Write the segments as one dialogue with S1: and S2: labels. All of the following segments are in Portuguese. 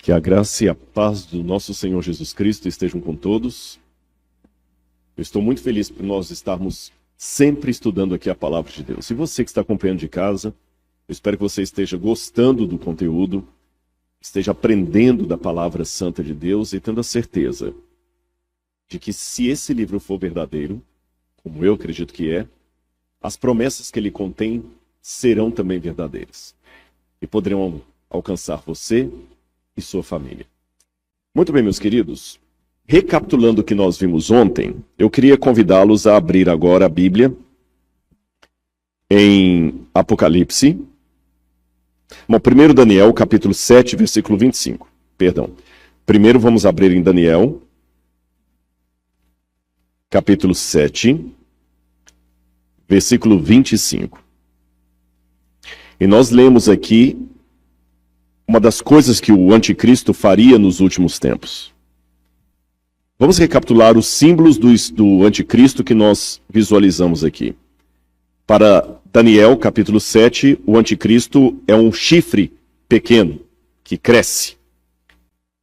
S1: Que a graça e a paz do nosso Senhor Jesus Cristo estejam com todos. Eu estou muito feliz por nós estarmos sempre estudando aqui a palavra de Deus. E você que está acompanhando de casa, eu espero que você esteja gostando do conteúdo, esteja aprendendo da palavra santa de Deus e tendo a certeza de que se esse livro for verdadeiro, como eu acredito que é, as promessas que ele contém serão também verdadeiras e poderão alcançar você e sua família. Muito bem, meus queridos. Recapitulando o que nós vimos ontem, eu queria convidá-los a abrir agora a Bíblia em Apocalipse. Bom, primeiro Daniel, capítulo 7, versículo 25. Perdão. Primeiro vamos abrir em Daniel, capítulo 7, versículo 25. E nós lemos aqui uma das coisas que o anticristo faria nos últimos tempos. Vamos recapitular os símbolos do anticristo que nós visualizamos aqui. Para Daniel, capítulo 7, o anticristo é um chifre pequeno, que cresce.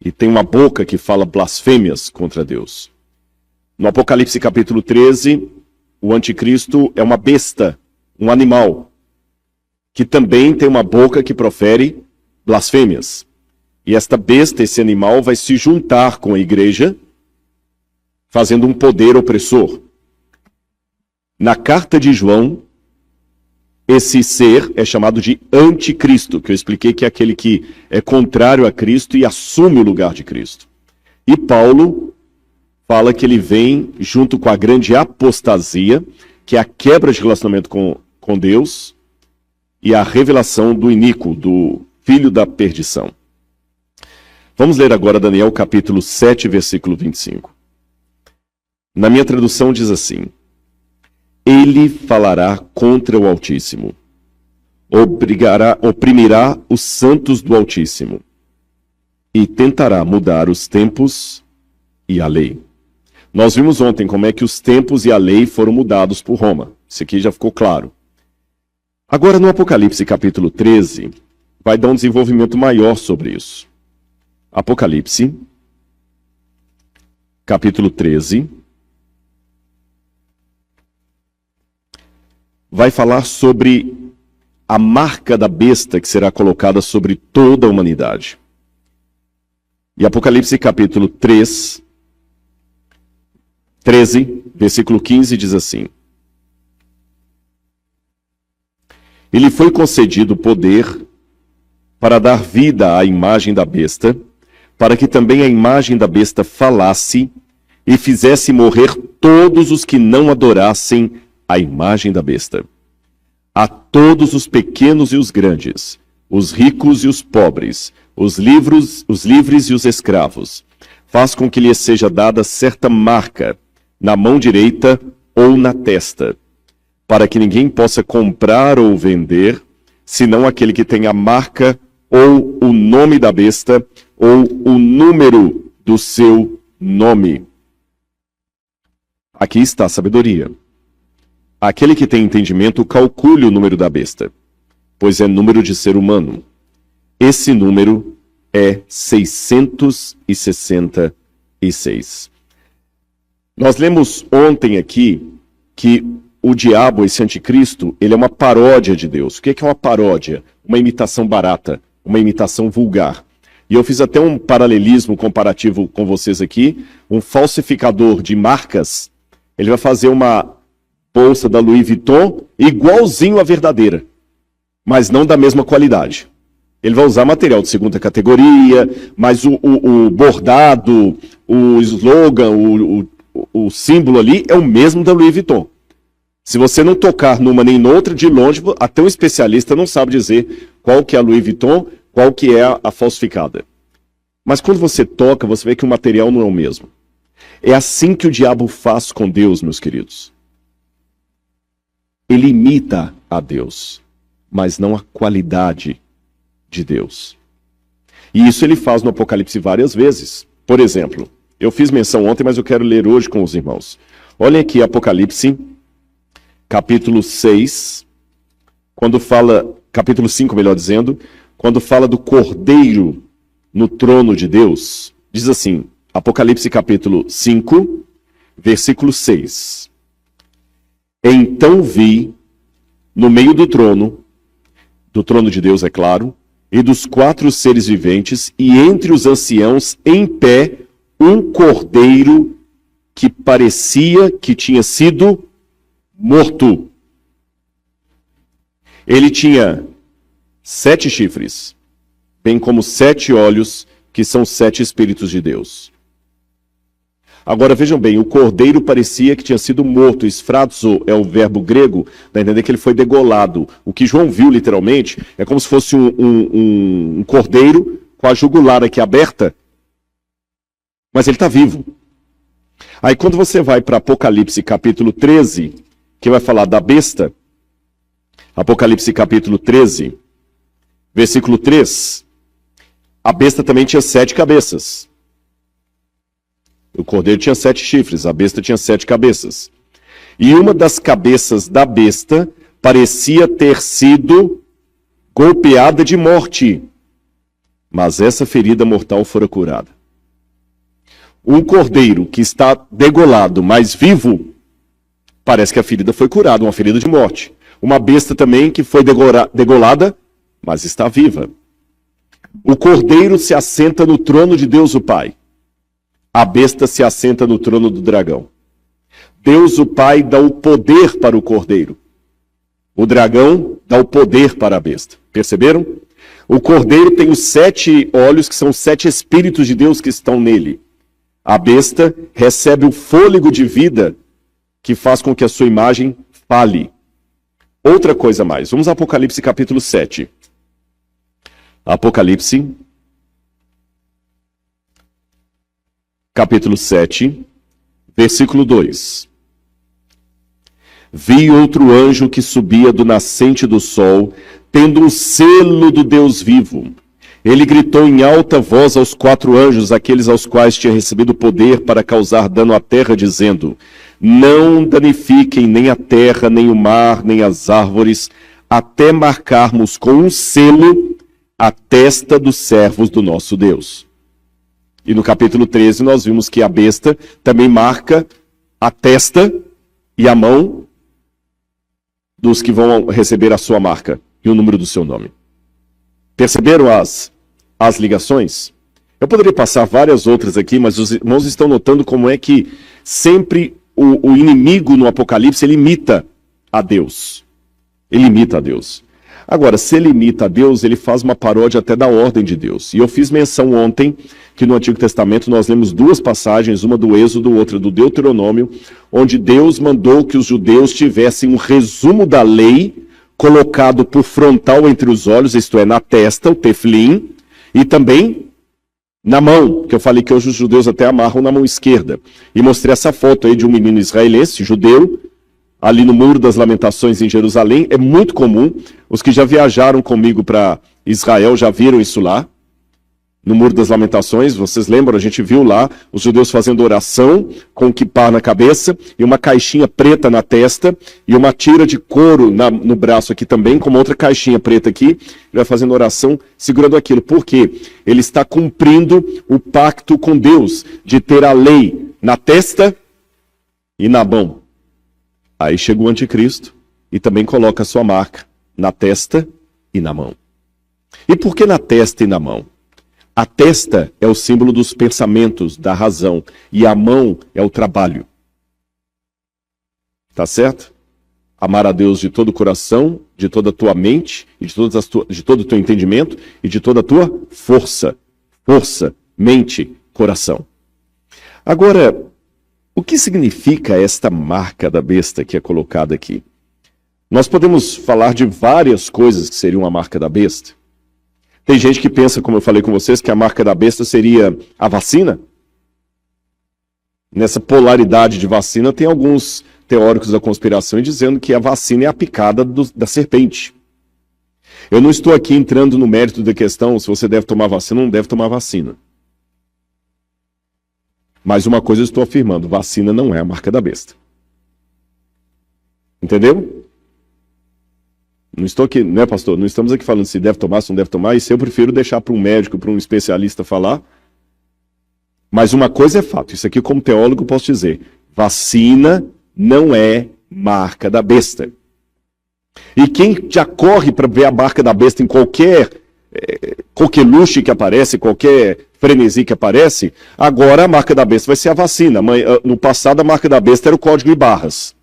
S1: E tem uma boca que fala blasfêmias contra Deus. No Apocalipse, capítulo 13, o anticristo é uma besta, um animal, que também tem uma boca que profere blasfêmias. E esta besta, esse animal, vai se juntar com a igreja, fazendo um poder opressor. Na carta de João, esse ser é chamado de anticristo, que eu expliquei que é aquele que é contrário a Cristo e assume o lugar de Cristo. E Paulo fala que ele vem junto com a grande apostasia, que é a quebra de relacionamento com Deus e a revelação do iníquo, do filho da perdição. Vamos ler agora Daniel capítulo 7, versículo 25. Na minha tradução diz assim: Ele falará contra o Altíssimo, oprimirá os santos do Altíssimo e tentará mudar os tempos e a lei. Nós vimos ontem como é que os tempos e a lei foram mudados por Roma. Isso aqui já ficou claro. Agora no Apocalipse capítulo 13, vai dar um desenvolvimento maior sobre isso. Apocalipse, capítulo 13, vai falar sobre a marca da besta que será colocada sobre toda a humanidade. E Apocalipse, capítulo 13, versículo 15, diz assim: Ele foi concedido poder para dar vida à imagem da besta, para que também a imagem da besta falasse e fizesse morrer todos os que não adorassem a imagem da besta. A todos os pequenos e os grandes, os ricos e os pobres, os livres e os escravos, faz com que lhes seja dada certa marca na mão direita ou na testa, para que ninguém possa comprar ou vender, senão aquele que tem a marca ou o nome da besta, ou o número do seu nome. Aqui está a sabedoria. Aquele que tem entendimento, calcule o número da besta, pois é número de ser humano. Esse número é 666. Nós lemos ontem aqui que o diabo, esse anticristo, ele é uma paródia de Deus. O que é uma paródia? Uma imitação barata, uma imitação vulgar. E eu fiz até um paralelismo comparativo com vocês aqui. Um falsificador de marcas, ele vai fazer uma bolsa da Louis Vuitton igualzinho à verdadeira, mas não da mesma qualidade. Ele vai usar material de segunda categoria, mas o bordado, o slogan, o símbolo ali é o mesmo da Louis Vuitton. Se você não tocar numa nem noutra, de longe, até um especialista não sabe dizer qual que é a Louis Vuitton, qual que é a falsificada. Mas quando você toca, você vê que o material não é o mesmo. É assim que o diabo faz com Deus, meus queridos. Ele imita a Deus, mas não a qualidade de Deus. E isso ele faz no Apocalipse várias vezes. Por exemplo, eu fiz menção ontem, mas eu quero ler hoje com os irmãos. Olhem aqui Apocalipse, capítulo 6, quando fala, capítulo 5, melhor dizendo, quando fala do cordeiro no trono de Deus, diz assim, Apocalipse capítulo 5, versículo 6. Então vi, no meio do trono de Deus, é claro, e dos 4 seres viventes, e entre os anciãos, em pé, um cordeiro que parecia que tinha sido morto. Ele tinha 7 chifres, bem como 7 olhos, que são 7 Espíritos de Deus. Agora vejam bem, o cordeiro parecia que tinha sido morto. Esfrazo é o verbo grego, para entender que ele foi degolado. O que João viu literalmente é como se fosse um cordeiro com a jugular aqui aberta, mas ele está vivo. Aí quando você vai para Apocalipse capítulo 13, que vai falar da besta, Apocalipse capítulo 13, versículo 3, a besta também tinha 7 cabeças. O cordeiro tinha 7 chifres, a besta tinha 7 cabeças. E uma das cabeças da besta parecia ter sido golpeada de morte, mas essa ferida mortal fora curada. Um cordeiro que está degolado, mas vivo, parece que a ferida foi curada, uma ferida de morte. Uma besta também que foi degolada, mas está viva. O cordeiro se assenta no trono de Deus o Pai. A besta se assenta no trono do dragão. Deus o Pai dá o poder para o cordeiro. O dragão dá o poder para a besta. Perceberam? O cordeiro tem os 7 olhos, que são 7 Espíritos de Deus que estão nele. A besta recebe o fôlego de vida que faz com que a sua imagem fale. Outra coisa mais. Vamos a Apocalipse capítulo 7. Apocalipse capítulo 7, versículo 2. Vi outro anjo que subia do nascente do sol, tendo um selo do Deus vivo. Ele gritou em alta voz aos 4 anjos, aqueles aos quais tinha recebido poder para causar dano à terra, dizendo: não danifiquem nem a terra, nem o mar, nem as árvores, até marcarmos com um selo a testa dos servos do nosso Deus. E no capítulo 13 nós vimos que a besta também marca a testa e a mão dos que vão receber a sua marca e o número do seu nome. Perceberam as ligações? Eu poderia passar várias outras aqui, mas os irmãos estão notando como é que sempre o inimigo no Apocalipse, ele imita a Deus. Ele imita a Deus. Agora, se ele imita a Deus, ele faz uma paródia até da ordem de Deus. E eu fiz menção ontem que no Antigo Testamento nós lemos 2 passagens, uma do Êxodo, outra do Deuteronômio, onde Deus mandou que os judeus tivessem um resumo da lei colocado por frontal entre os olhos, isto é, na testa, o tefilim, e também na mão, que eu falei que hoje os judeus até amarram na mão esquerda. E mostrei essa foto aí de um menino israelense, judeu, ali no Muro das Lamentações em Jerusalém. É muito comum, os que já viajaram comigo para Israel já viram isso lá, no Muro das Lamentações. Vocês lembram, a gente viu lá os judeus fazendo oração com um quipá na cabeça e uma caixinha preta na testa e uma tira de couro no braço aqui também, com uma outra caixinha preta aqui. Ele vai fazendo oração segurando aquilo. Por quê? Ele está cumprindo o pacto com Deus de ter a lei na testa e na mão. Aí chega o anticristo e também coloca a sua marca na testa e na mão. E por que na testa e na mão? A testa é o símbolo dos pensamentos, da razão, e a mão é o trabalho. Tá certo? Amar a Deus de todo o coração, de toda a tua mente, e de todo o teu entendimento, e de toda a tua força. Força, mente, coração. Agora, o que significa esta marca da besta que é colocada aqui? Nós podemos falar de várias coisas que seriam a marca da besta. Tem gente que pensa, como eu falei com vocês, que a marca da besta seria a vacina. Nessa polaridade de vacina, tem alguns teóricos da conspiração dizendo que a vacina é a picada da serpente. Eu não estou aqui entrando no mérito da questão se você deve tomar vacina ou não deve tomar vacina. Mas uma coisa eu estou afirmando, vacina não é a marca da besta. Entendeu? Não estou aqui, né, pastor? Não estamos aqui falando se deve tomar, se não deve tomar. Isso eu prefiro deixar para um médico, para um especialista falar. Mas uma coisa é fato. Isso aqui, como teólogo, posso dizer. Vacina não é marca da besta. E quem já corre para ver a marca da besta em qualquer coqueluche que aparece, qualquer frenesi que aparece, agora a marca da besta vai ser a vacina. No passado, a marca da besta era o código de barras.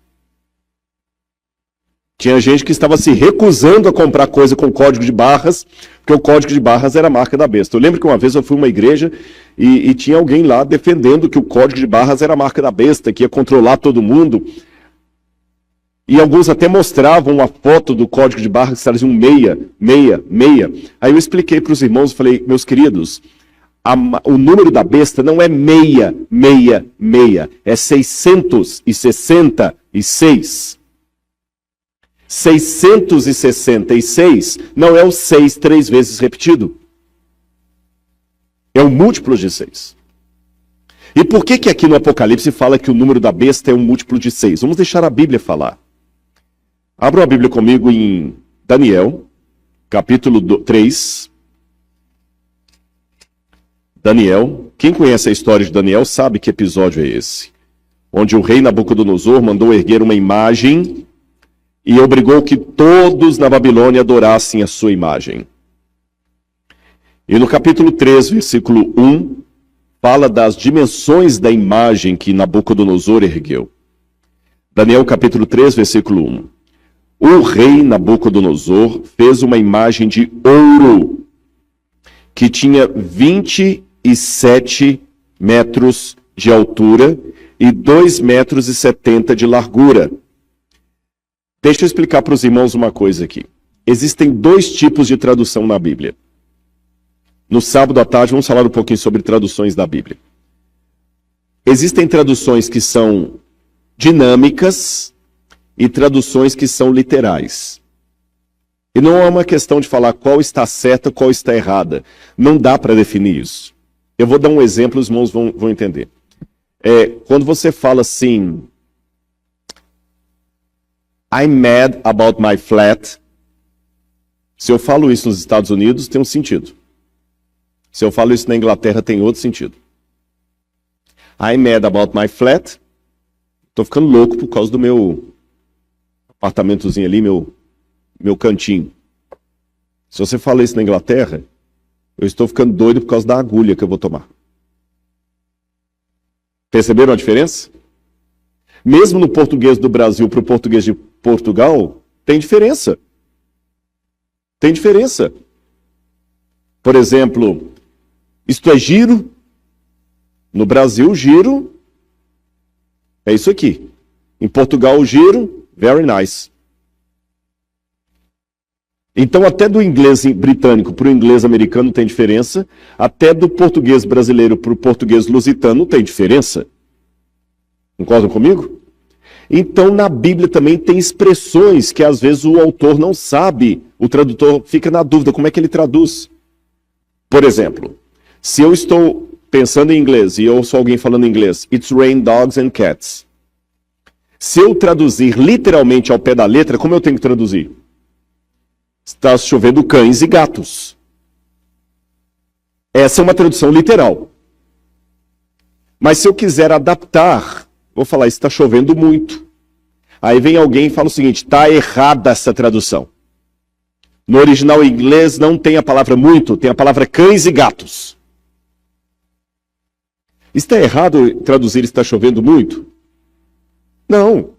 S1: Tinha gente que estava se recusando a comprar coisa com código de barras, porque o código de barras era a marca da besta. Eu lembro que uma vez eu fui a uma igreja e tinha alguém lá defendendo que o código de barras era a marca da besta, que ia controlar todo mundo. E alguns até mostravam uma foto do código de barras que traziam 666. Aí eu expliquei para os irmãos, falei, meus queridos, o número da besta não é 666, é 666. 666 não é o 6 3 vezes repetido. É um múltiplo de 6. E por que aqui no Apocalipse fala que o número da besta é um múltiplo de 6? Vamos deixar a Bíblia falar. Abra a Bíblia comigo em Daniel, capítulo 3. Daniel, quem conhece a história de Daniel sabe que episódio é esse. Onde o rei Nabucodonosor mandou erguer uma imagem e obrigou que todos na Babilônia adorassem a sua imagem. E no capítulo 3, versículo 1, fala das dimensões da imagem que Nabucodonosor ergueu. Daniel capítulo 3, versículo 1. O rei Nabucodonosor fez uma imagem de ouro que tinha 27 metros de altura e 2,70 metros de largura. Deixa eu explicar para os irmãos uma coisa aqui. Existem dois tipos de tradução na Bíblia. No sábado à tarde vamos falar um pouquinho sobre traduções da Bíblia. Existem traduções que são dinâmicas e traduções que são literais. E não é uma questão de falar qual está certa, qual está errada. Não dá para definir isso. Eu vou dar um exemplo, os irmãos vão entender. Quando você fala assim, I'm mad about my flat. Se eu falo isso nos Estados Unidos, tem um sentido. Se eu falo isso na Inglaterra, tem outro sentido. I'm mad about my flat. Estou ficando louco por causa do meu apartamentozinho ali, meu cantinho. Se você fala isso na Inglaterra, eu estou ficando doido por causa da agulha que eu vou tomar. Perceberam a diferença? Mesmo no português do Brasil para o português de Portugal, tem diferença. Tem diferença. Por exemplo, isto é giro. No Brasil, giro é isso aqui. Em Portugal, giro, very nice. Então, até do inglês britânico para o inglês americano tem diferença. Até do português brasileiro para o português lusitano tem diferença. Concordam comigo? Então, na Bíblia também tem expressões que às vezes o autor não sabe, o tradutor fica na dúvida como é que ele traduz. Por exemplo, se eu estou pensando em inglês e eu ouço alguém falando em inglês, it's rain dogs and cats. Se eu traduzir literalmente ao pé da letra, como eu tenho que traduzir? Está chovendo cães e gatos. Essa é uma tradução literal. Mas se eu quiser adaptar, vou falar, está chovendo muito. Aí vem alguém e fala o seguinte, está errada essa tradução. No original em inglês não tem a palavra muito, tem a palavra cães e gatos. Está errado traduzir está chovendo muito? Não.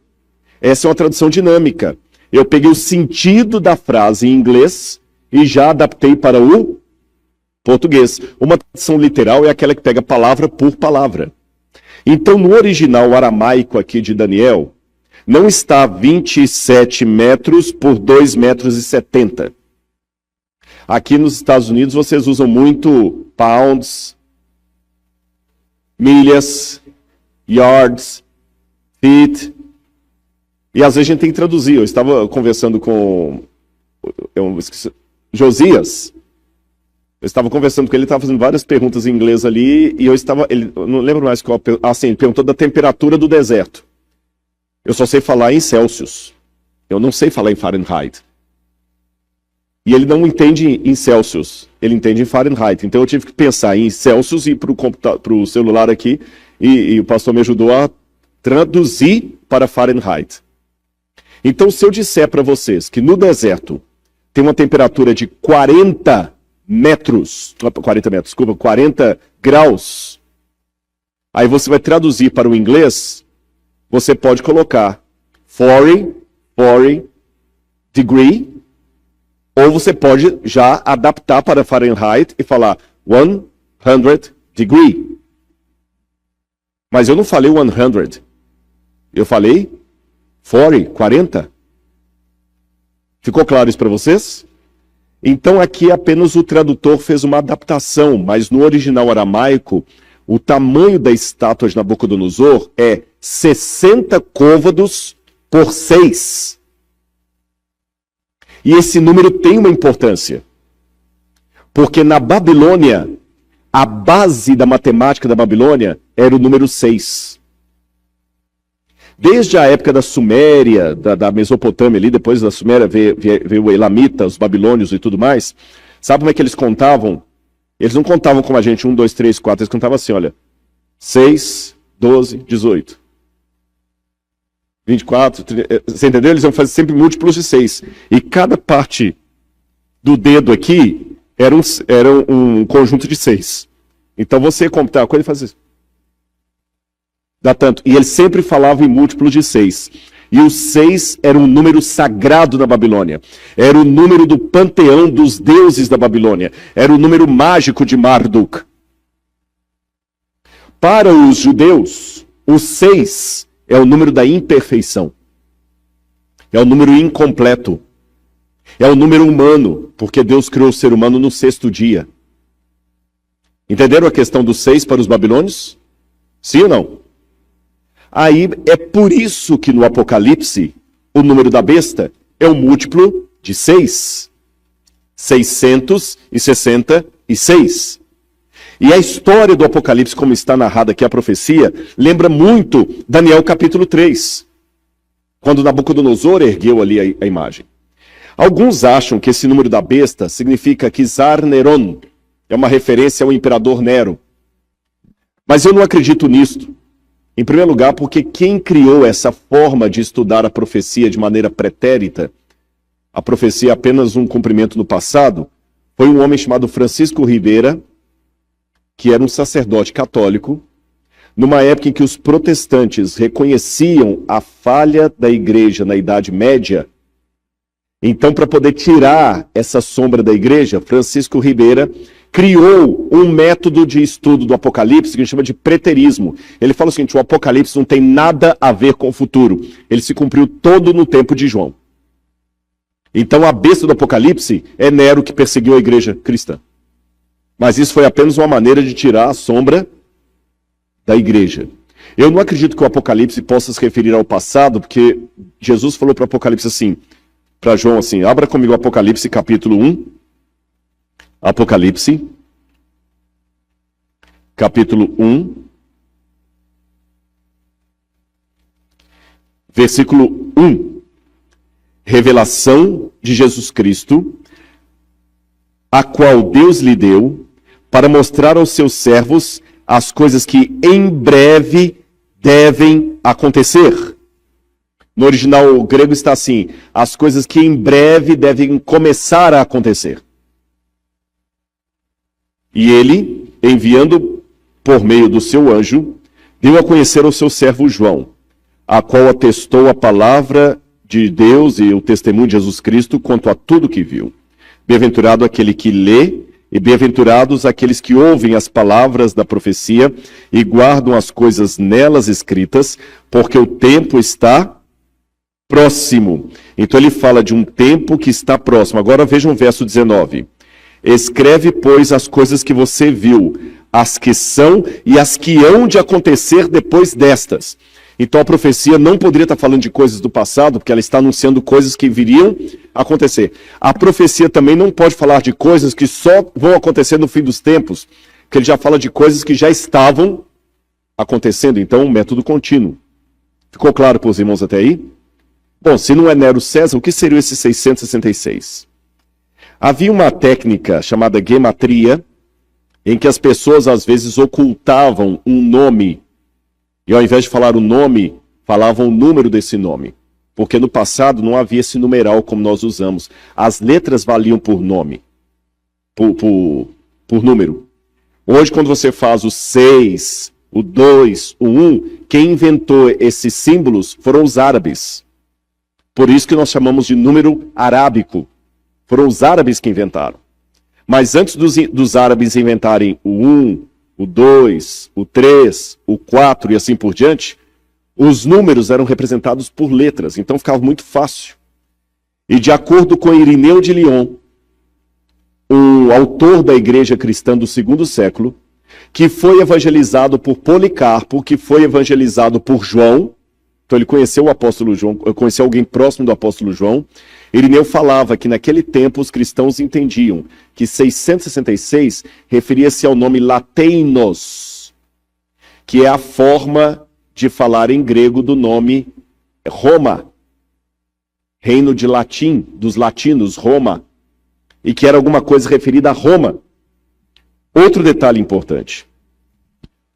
S1: Essa é uma tradução dinâmica. Eu peguei o sentido da frase em inglês e já adaptei para o português. Uma tradução literal é aquela que pega palavra por palavra. Então, no original aramaico aqui de Daniel, não está 27 metros por 2,70 metros. Aqui nos Estados Unidos vocês usam muito pounds, milhas, yards, feet. E às vezes a gente tem que traduzir. Eu estava conversando com Josias. Eu estava conversando com ele, ele estava fazendo várias perguntas em inglês ali, e eu não lembro mais qual, ele perguntou da temperatura do deserto. Eu só sei falar em Celsius. Eu não sei falar em Fahrenheit. E ele não entende em Celsius, ele entende em Fahrenheit. Então eu tive que pensar em Celsius e para o celular aqui, e o pastor me ajudou a traduzir para Fahrenheit. Então se eu disser para vocês que no deserto tem uma temperatura de 40 graus, aí você vai traduzir para o inglês, você pode colocar 40 degree, ou você pode já adaptar para Fahrenheit e falar 100 degree. Mas eu não falei 100. Eu falei 40. Ficou claro isso para vocês? Então aqui apenas o tradutor fez uma adaptação, mas no original aramaico, o tamanho da estátua de Nabucodonosor é 60 côvados por 6. E esse número tem uma importância. Porque na Babilônia, a base da matemática da Babilônia era o número 6. Desde a época da Suméria, da Mesopotâmia ali, depois da Suméria veio o Elamita, os babilônios e tudo mais. Sabe como é que eles contavam? Eles não contavam como a gente, 1, 2, 3, 4, eles contavam assim, olha, 6, 12, 18. 24, 30, você entendeu? Eles iam fazer sempre múltiplos de 6. E cada parte do dedo aqui era um conjunto de 6. Então você computar a coisa e fazer isso. Dá tanto. E eles sempre falavam em múltiplos de 6. E o 6 era um número sagrado na Babilônia. Era o número do panteão dos deuses da Babilônia. Era o número mágico de Marduk. Para os judeus, o 6 é o número da imperfeição. É o número incompleto. É o número humano, porque Deus criou o ser humano no 6º dia. Entenderam a questão do 6 para os babilônios? Sim ou não? Aí é por isso que no Apocalipse, o número da besta é o múltiplo de 6. 666. E a história do Apocalipse, como está narrada aqui a profecia, lembra muito Daniel capítulo 3, quando Nabucodonosor ergueu ali a imagem. Alguns acham que esse número da besta significa Kizar Neron, é uma referência ao imperador Nero. Mas eu não acredito nisto. Em primeiro lugar, porque quem criou essa forma de estudar a profecia de maneira pretérita, a profecia é apenas um cumprimento no passado, foi um homem chamado Francisco Ribeira, que era um sacerdote católico, numa época em que os protestantes reconheciam a falha da igreja na Idade Média. Então, para poder tirar essa sombra da igreja, Francisco Ribeira criou um método de estudo do Apocalipse que a gente chama de preterismo. Ele fala o seguinte: o Apocalipse não tem nada a ver com o futuro. Ele se cumpriu todo no tempo de João. Então, a besta do Apocalipse é Nero, que perseguiu a igreja cristã. Mas isso foi apenas uma maneira de tirar a sombra da igreja. Eu não acredito que o Apocalipse possa se referir ao passado, porque Jesus falou para o Apocalipse assim, para João assim, abra comigo o Apocalipse capítulo 1. Apocalipse, capítulo 1, versículo 1. Revelação de Jesus Cristo, a qual Deus lhe deu, para mostrar aos seus servos as coisas que em breve devem acontecer. No original grego está assim, as coisas que em breve devem começar a acontecer. E ele, enviando por meio do seu anjo, deu a conhecer ao seu servo João, a qual atestou a palavra de Deus e o testemunho de Jesus Cristo quanto a tudo que viu. Bem-aventurado aquele que lê, e bem-aventurados aqueles que ouvem as palavras da profecia e guardam as coisas nelas escritas, porque o tempo está próximo. Então ele fala de um tempo que está próximo. Agora vejam o verso 19. Escreve, pois, as coisas que você viu, as que são e as que hão de acontecer depois destas. Então a profecia não poderia estar falando de coisas do passado, porque ela está anunciando coisas que viriam a acontecer. A profecia também não pode falar de coisas que só vão acontecer no fim dos tempos, porque ele já fala de coisas que já estavam acontecendo. Então, um método contínuo. Ficou claro para os irmãos até aí? Bom, se não é Nero César, o que seria esse 666? Havia uma técnica chamada gematria, em que as pessoas às vezes ocultavam um nome, e ao invés de falar o nome, falavam o número desse nome. Porque no passado não havia esse numeral como nós usamos. As letras valiam por nome, por número. Hoje, quando você faz o 6, o 2, o 1, quem inventou esses símbolos foram os árabes. Por isso que nós chamamos de número arábico. Foram os árabes que inventaram. Mas antes dos árabes inventarem o 1, o 2, o 3, o 4 e assim por diante, os números eram representados por letras, então ficava muito fácil. E de acordo com Irineu de Lyon, o autor da igreja cristã do segundo século, que foi evangelizado por Policarpo, que foi evangelizado por João, então ele conheceu o apóstolo João, conheceu alguém próximo do apóstolo João. Irineu falava que naquele tempo os cristãos entendiam que 666 referia-se ao nome lateinos, que é a forma de falar em grego do nome Roma, reino de latim, dos latinos, Roma, e que era alguma coisa referida a Roma. Outro detalhe importante.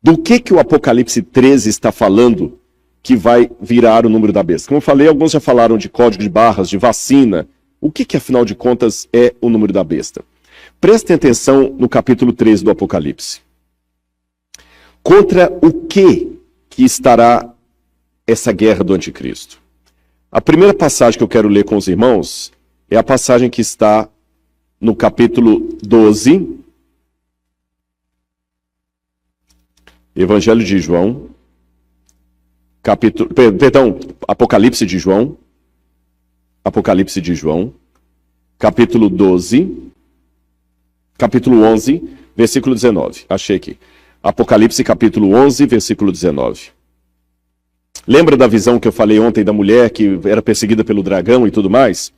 S1: Do que o Apocalipse 13 está falando que vai virar o número da besta? Como eu falei, alguns já falaram de código de barras, de vacina. O que afinal de contas, é o número da besta? Prestem atenção no capítulo 13 do Apocalipse. Contra o que estará essa guerra do anticristo? A primeira passagem que eu quero ler com os irmãos é a passagem que está no capítulo 12, Evangelho de João, Apocalipse de João, capítulo 12, capítulo 11, versículo 19. Achei aqui. Apocalipse capítulo 11, versículo 19. Lembra da visão que eu falei ontem da mulher que era perseguida pelo dragão e tudo mais?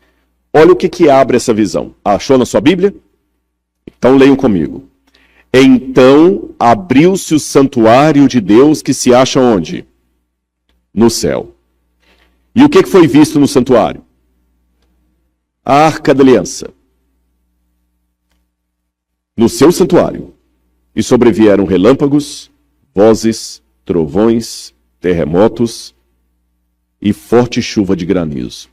S1: Olha o que abre essa visão. Achou na sua Bíblia? Então leiam comigo. Então abriu-se o santuário de Deus que se acha onde? No céu. E o que foi visto no santuário? A Arca da Aliança. No seu santuário. E sobrevieram relâmpagos, vozes, trovões, terremotos e forte chuva de granizo.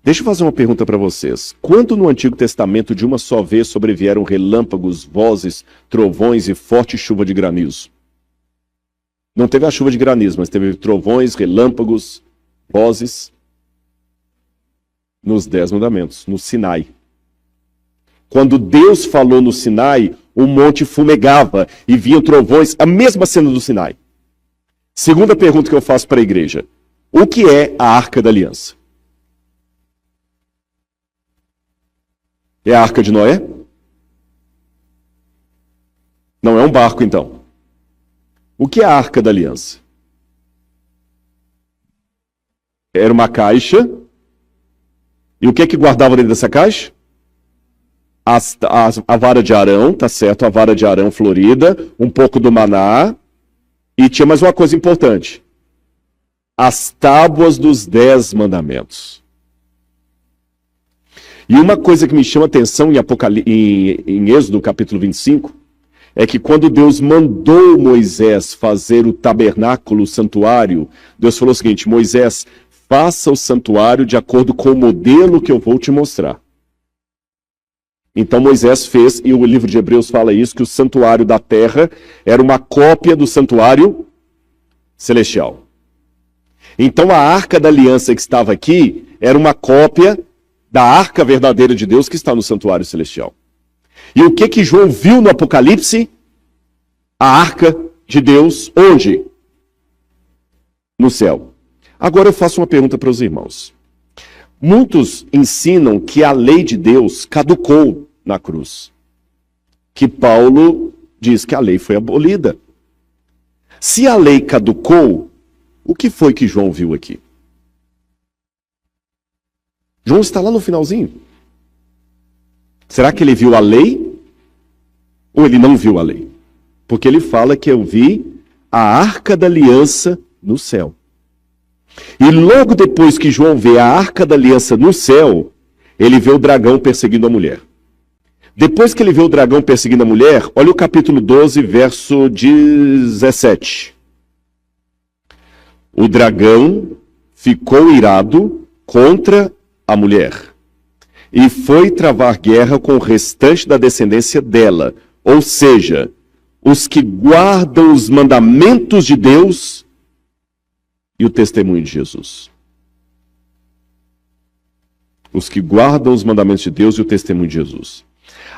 S1: Deixa eu fazer uma pergunta para vocês. Quando no Antigo Testamento de uma só vez sobrevieram relâmpagos, vozes, trovões e forte chuva de granizo? Não teve a chuva de granizo, mas teve trovões, relâmpagos, vozes nos 10 mandamentos, no Sinai. Quando Deus falou no Sinai, o monte fumegava e vinham trovões, a mesma cena do Sinai. Segunda pergunta que eu faço para a igreja. O que é a Arca da Aliança? É a Arca de Noé? Não é um barco, então. O que é a Arca da Aliança? Era uma caixa. E o que guardava dentro dessa caixa? A vara de Arão, tá certo? A vara de Arão florida, um pouco do maná. E tinha mais uma coisa importante. As tábuas dos 10 mandamentos. E uma coisa que me chama atenção em Êxodo capítulo 25, é que quando Deus mandou Moisés fazer o tabernáculo, o santuário, Deus falou o seguinte: Moisés, faça o santuário de acordo com o modelo que eu vou te mostrar. Então Moisés fez, e o livro de Hebreus fala isso, que o santuário da terra era uma cópia do santuário celestial. Então a Arca da Aliança que estava aqui era uma cópia da Arca verdadeira de Deus que está no santuário celestial. E o que João viu no Apocalipse? A Arca de Deus, onde? No céu. Agora eu faço uma pergunta para os irmãos. Muitos ensinam que a lei de Deus caducou na cruz. Que Paulo diz que a lei foi abolida. Se a lei caducou, o que foi que João viu aqui? João está lá no finalzinho. Será que ele viu a lei? Ou ele não viu a lei? Porque ele fala que eu vi a Arca da Aliança no céu. E logo depois que João vê a Arca da Aliança no céu, ele vê o dragão perseguindo a mulher. Depois que ele vê o dragão perseguindo a mulher, olha o capítulo 12, verso 17. O dragão ficou irado contra a mulher e foi travar guerra com o restante da descendência dela, ou seja, os que guardam os mandamentos de Deus e o testemunho de Jesus. Os que guardam os mandamentos de Deus e o testemunho de Jesus.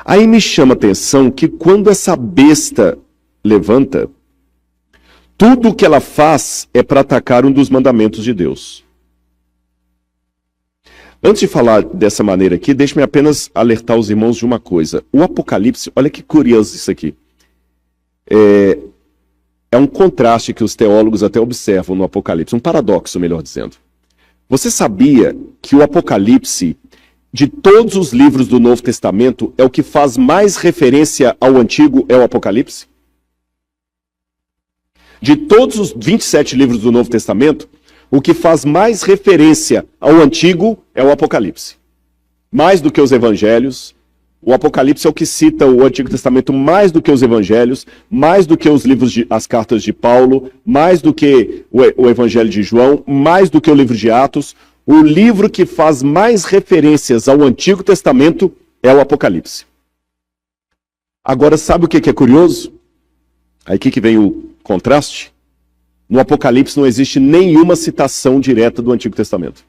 S1: Aí me chama a atenção que quando essa besta levanta, tudo o que ela faz é para atacar um dos mandamentos de Deus. Antes de falar dessa maneira aqui, deixe-me apenas alertar os irmãos de uma coisa. O Apocalipse, olha que curioso isso aqui. É um contraste que os teólogos até observam no Apocalipse, um paradoxo, melhor dizendo. Você sabia que o Apocalipse, de todos os livros do Novo Testamento, é o que faz mais referência ao Antigo, é o Apocalipse? De todos os 27 livros do Novo Testamento, o que faz mais referência ao Antigo é o Apocalipse. Mais do que os Evangelhos, o Apocalipse é o que cita o Antigo Testamento mais do que os Evangelhos, mais do que os livros, as cartas de Paulo, mais do que o Evangelho de João, mais do que o livro de Atos. O livro que faz mais referências ao Antigo Testamento é o Apocalipse. Agora, sabe o que é curioso? Aí que vem o contraste. No Apocalipse não existe nenhuma citação direta do Antigo Testamento.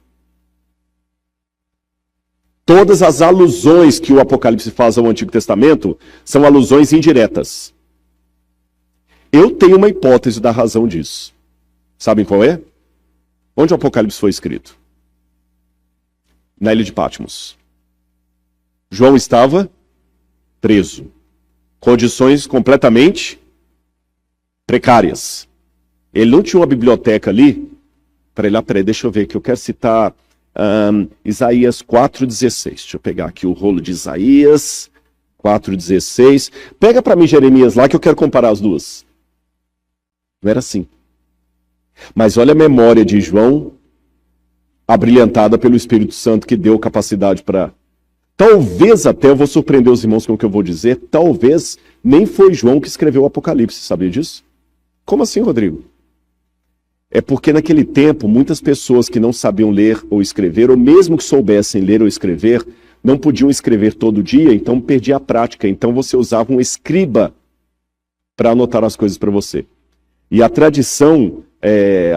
S1: Todas as alusões que o Apocalipse faz ao Antigo Testamento são alusões indiretas. Eu tenho uma hipótese da razão disso. Sabem qual é? Onde o Apocalipse foi escrito? Na ilha de Patmos. João estava preso. Condições completamente precárias. Ele não tinha uma biblioteca ali. Peraí, deixa eu ver aqui. Eu quero citar Isaías 4,16. Deixa eu pegar aqui o rolo de Isaías 4,16. Pega para mim Jeremias lá que eu quero comparar as duas. Não era assim. Mas olha a memória de João, abrilhantada pelo Espírito Santo, que deu capacidade para... Talvez até, eu vou surpreender os irmãos com o que eu vou dizer, talvez nem foi João que escreveu o Apocalipse, sabia disso? Como assim, Rodrigo? É porque naquele tempo, muitas pessoas que não sabiam ler ou escrever, ou mesmo que soubessem ler ou escrever, não podiam escrever todo dia, então perdia a prática. Então você usava um escriba para anotar as coisas para você. E a tradição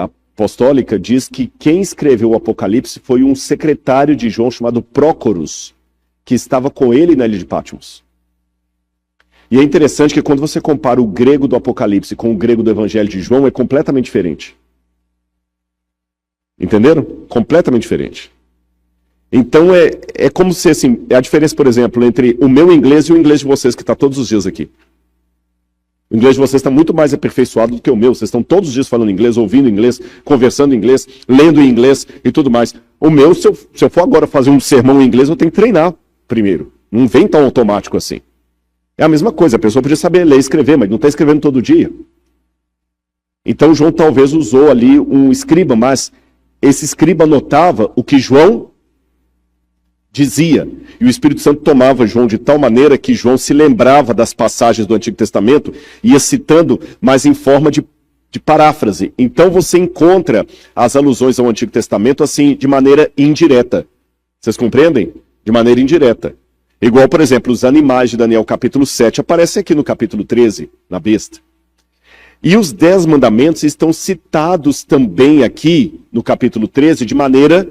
S1: apostólica diz que quem escreveu o Apocalipse foi um secretário de João chamado Prócoros, que estava com ele na ilha de Patmos. E é interessante que quando você compara o grego do Apocalipse com o grego do Evangelho de João, é completamente diferente. Entenderam? Completamente diferente. Então é como se, assim, a diferença, por exemplo, entre o meu inglês e o inglês de vocês, que está todos os dias aqui. O inglês de vocês está muito mais aperfeiçoado do que o meu. Vocês estão todos os dias falando inglês, ouvindo inglês, conversando em inglês, lendo em inglês e tudo mais. O meu, se eu for agora fazer um sermão em inglês, eu tenho que treinar primeiro. Não vem tão automático assim. É a mesma coisa, a pessoa podia saber ler e escrever, mas não está escrevendo todo dia. Então João talvez usou ali um escriba, mas esse escriba anotava o que João dizia. E o Espírito Santo tomava João de tal maneira que João se lembrava das passagens do Antigo Testamento e ia citando, mas em forma de paráfrase. Então você encontra as alusões ao Antigo Testamento assim, de maneira indireta. Vocês compreendem? De maneira indireta. Igual, por exemplo, os animais de Daniel capítulo 7 aparecem aqui no capítulo 13, na besta. E os 10 mandamentos estão citados também aqui no capítulo 13 de maneira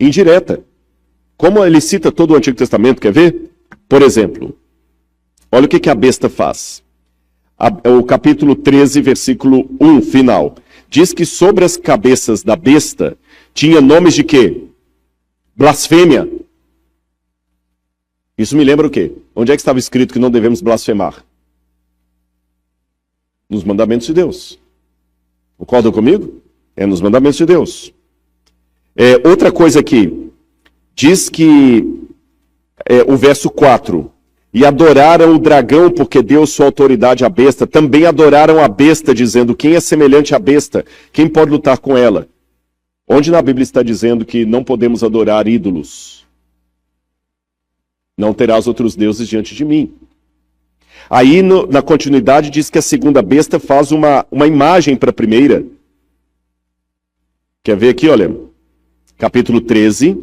S1: indireta. Como ele cita todo o Antigo Testamento, quer ver? Por exemplo, olha o que a besta faz. O capítulo 13, versículo 1, final. Diz que sobre as cabeças da besta tinha nomes de quê? Blasfêmia. Isso me lembra o quê? Onde é que estava escrito que não devemos blasfemar? Nos mandamentos de Deus. Concordam comigo? É nos mandamentos de Deus. Outra coisa aqui. Diz que o verso 4. E adoraram o dragão porque deu sua autoridade à besta. Também adoraram a besta, dizendo, quem é semelhante à besta? Quem pode lutar com ela? Onde na Bíblia está dizendo que não podemos adorar ídolos? Não terás outros deuses diante de mim. Aí, na continuidade, diz que a segunda besta faz uma imagem para a primeira. Quer ver aqui, olha, capítulo 13,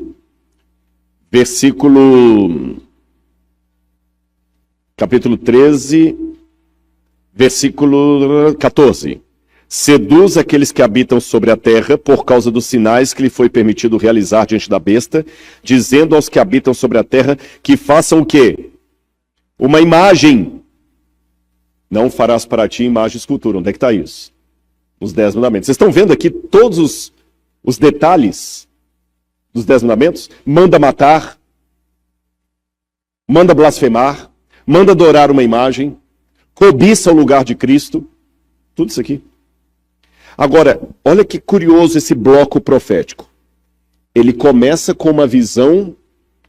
S1: capítulo 13, versículo 14. Seduz aqueles que habitam sobre a terra por causa dos sinais que lhe foi permitido realizar diante da besta, dizendo aos que habitam sobre a terra que façam o quê? Uma imagem. Não farás para ti imagem e escultura. Onde é que está isso? Os 10 mandamentos. Vocês estão vendo aqui todos os detalhes dos 10 mandamentos? Manda matar, manda blasfemar, manda adorar uma imagem, cobiça o lugar de Cristo, tudo isso aqui. Agora, olha que curioso esse bloco profético. Ele começa com uma visão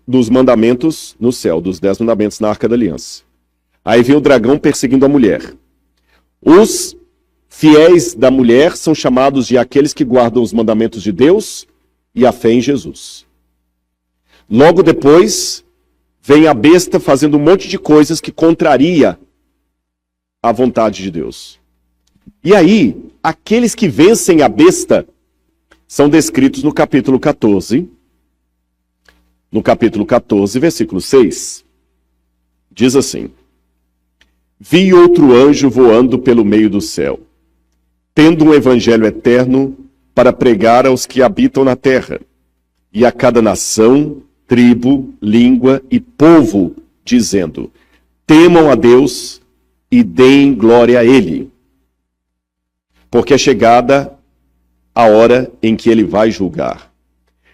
S1: dos mandamentos no céu, dos 10 mandamentos na Arca da Aliança. Aí vem o dragão perseguindo a mulher. Os fiéis da mulher são chamados de aqueles que guardam os mandamentos de Deus e a fé em Jesus. Logo depois, vem a besta fazendo um monte de coisas que contraria a vontade de Deus. E aí, aqueles que vencem a besta são descritos no capítulo 14. No capítulo 14, versículo 6. Diz assim: Vi outro anjo voando pelo meio do céu, tendo um evangelho eterno para pregar aos que habitam na terra, e a cada nação, tribo, língua e povo, dizendo: temam a Deus e deem glória a Ele, porque é chegada a hora em que Ele vai julgar.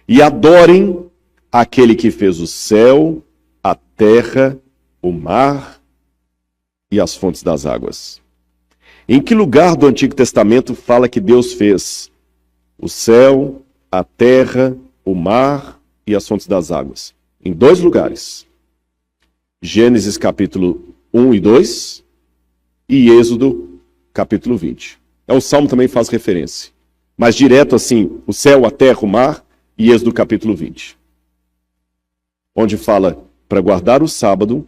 S1: E adorem aquele que fez o céu, a terra, o mar e as fontes das águas. Em que lugar do Antigo Testamento fala que Deus fez o céu, a terra, o mar e as fontes das águas? Em 2 lugares. Gênesis capítulo 1 e 2 e Êxodo capítulo 20. O Salmo também faz referência. Mas direto assim, o céu, a terra, o mar e Êxodo capítulo 20. Onde fala para guardar o sábado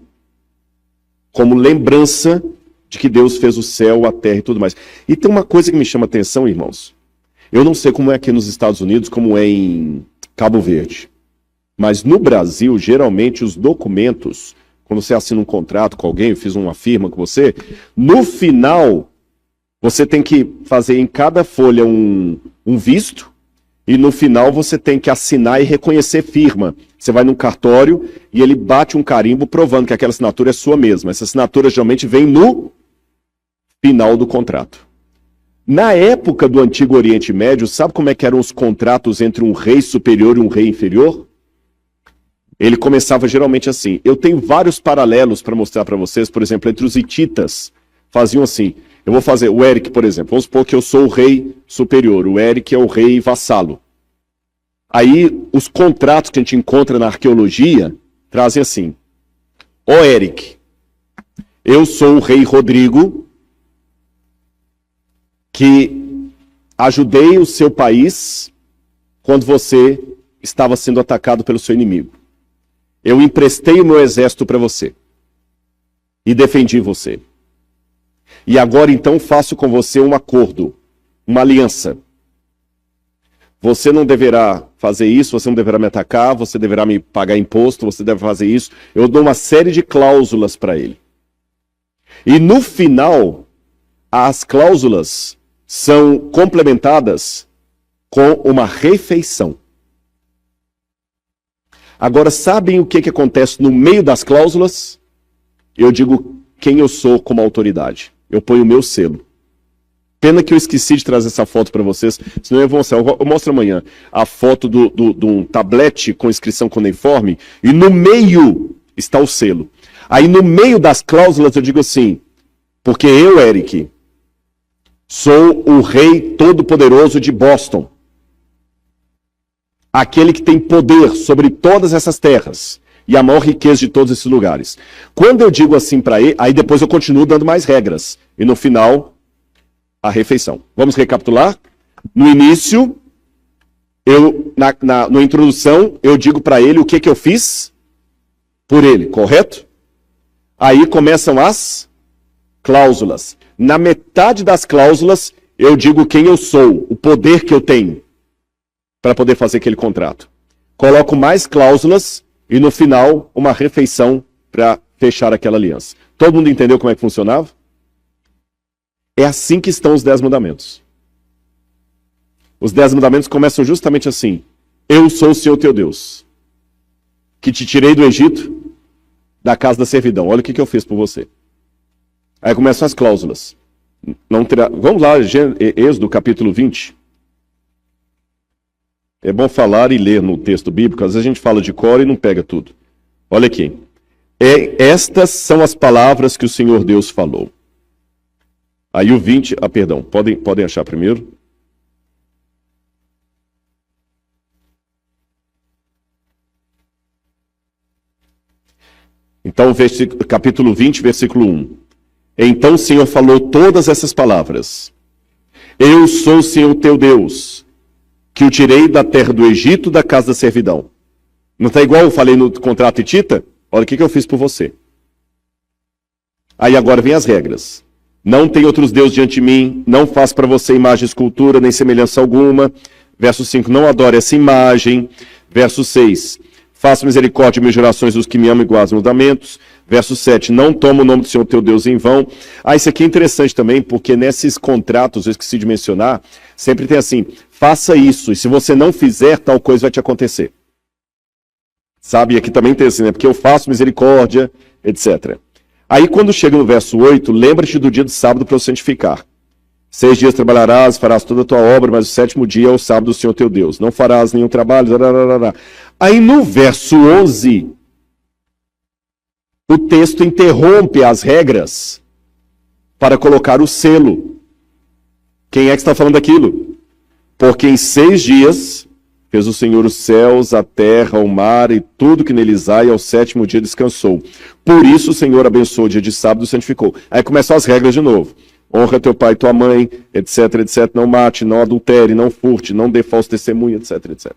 S1: como lembrança de que Deus fez o céu, a terra e tudo mais. E tem uma coisa que me chama a atenção, irmãos. Eu não sei como é aqui nos Estados Unidos, como é em Cabo Verde. Mas no Brasil, geralmente, os documentos, quando você assina um contrato com alguém, eu fiz uma firma com você, no final, você tem que fazer em cada folha um visto, e no final você tem que assinar e reconhecer firma. Você vai num cartório e ele bate um carimbo provando que aquela assinatura é sua mesma. Essa assinatura geralmente vem no final do contrato. Na época do Antigo Oriente Médio, sabe como é que eram os contratos entre um rei superior e um rei inferior? Ele começava geralmente assim. Eu tenho vários paralelos para mostrar para vocês, por exemplo, entre os hititas. Faziam assim. Eu vou fazer o Eric, por exemplo. Vamos supor que eu sou o rei superior. O Eric é o rei vassalo. Aí, os contratos que a gente encontra na arqueologia trazem assim. Ó Eric, eu sou o rei Rodrigo, que ajudei o seu país quando você estava sendo atacado pelo seu inimigo. Eu emprestei o meu exército para você e defendi você. E agora então faço com você um acordo, uma aliança. Você não deverá fazer isso, você não deverá me atacar, você deverá me pagar imposto, você deve fazer isso. Eu dou uma série de cláusulas para ele. E no final, as cláusulas são complementadas com uma refeição. Agora, sabem o que acontece no meio das cláusulas? Eu digo quem eu sou como autoridade. Eu ponho o meu selo. Pena que eu esqueci de trazer essa foto para vocês, senão eu vou mostrar. Eu mostro amanhã a foto de um tablete com inscrição cuneiforme, e no meio está o selo. Aí no meio das cláusulas eu digo assim, porque eu, Eric, sou o rei todo-poderoso de Boston. Aquele que tem poder sobre todas essas terras e a maior riqueza de todos esses lugares. Quando eu digo assim para ele, aí depois eu continuo dando mais regras. E no final, a refeição. Vamos recapitular? No início, na introdução, eu digo para ele o que eu fiz. por ele, correto? Aí começam as cláusulas. Na metade das cláusulas, eu digo quem eu sou, o poder que eu tenho para poder fazer aquele contrato. Coloco mais cláusulas e no final uma refeição para fechar aquela aliança. Todo mundo entendeu como é que funcionava? É assim que estão os 10 mandamentos. Os 10 mandamentos começam justamente assim. Eu sou o Senhor teu Deus, que te tirei do Egito, da casa da servidão. Olha o que eu fiz por você. Aí começam as cláusulas. Vamos lá, Êxodo capítulo 20. É bom falar e ler no texto bíblico, às vezes a gente fala de cor e não pega tudo. Olha aqui. Estas são as palavras que o Senhor Deus falou. Aí o 20, perdão, podem achar primeiro. Então, capítulo 20, versículo 1. Então o Senhor falou todas essas palavras. Eu sou o Senhor teu Deus, que o tirei da terra do Egito, da casa da servidão. Não está igual eu falei no contrato hitita? Olha o que eu fiz por você. Aí agora vem as regras. Não tem outros deuses diante de mim, não faço para você imagem, escultura, nem semelhança alguma. Verso 5, não adore essa imagem. Verso 6, faça misericórdia e mil gerações dos que me amam e guardam os mandamentos. Verso 7, não toma o nome do Senhor teu Deus em vão. Isso aqui é interessante também, porque nesses contratos, eu esqueci de mencionar, sempre tem assim, faça isso, e se você não fizer, tal coisa vai te acontecer. Sabe, e aqui também tem assim, né? Porque eu faço misericórdia, etc. Aí quando chega no verso 8, lembra-te do dia do sábado para o santificar. 6 dias trabalharás, farás toda a tua obra, mas o 7º dia é o sábado do Senhor teu Deus. Não farás nenhum trabalho. Aí no verso 11, o texto interrompe as regras para colocar o selo. Quem é que está falando aquilo? Porque em 6 dias fez o Senhor os céus, a terra, o mar e tudo que neles há, e ao 7º dia descansou. Por isso o Senhor abençoou o dia de sábado e santificou. Aí começam as regras de novo. Honra teu pai e tua mãe, etc, etc. Não mate, não adultere, não furte, não dê falso testemunho, etc, etc.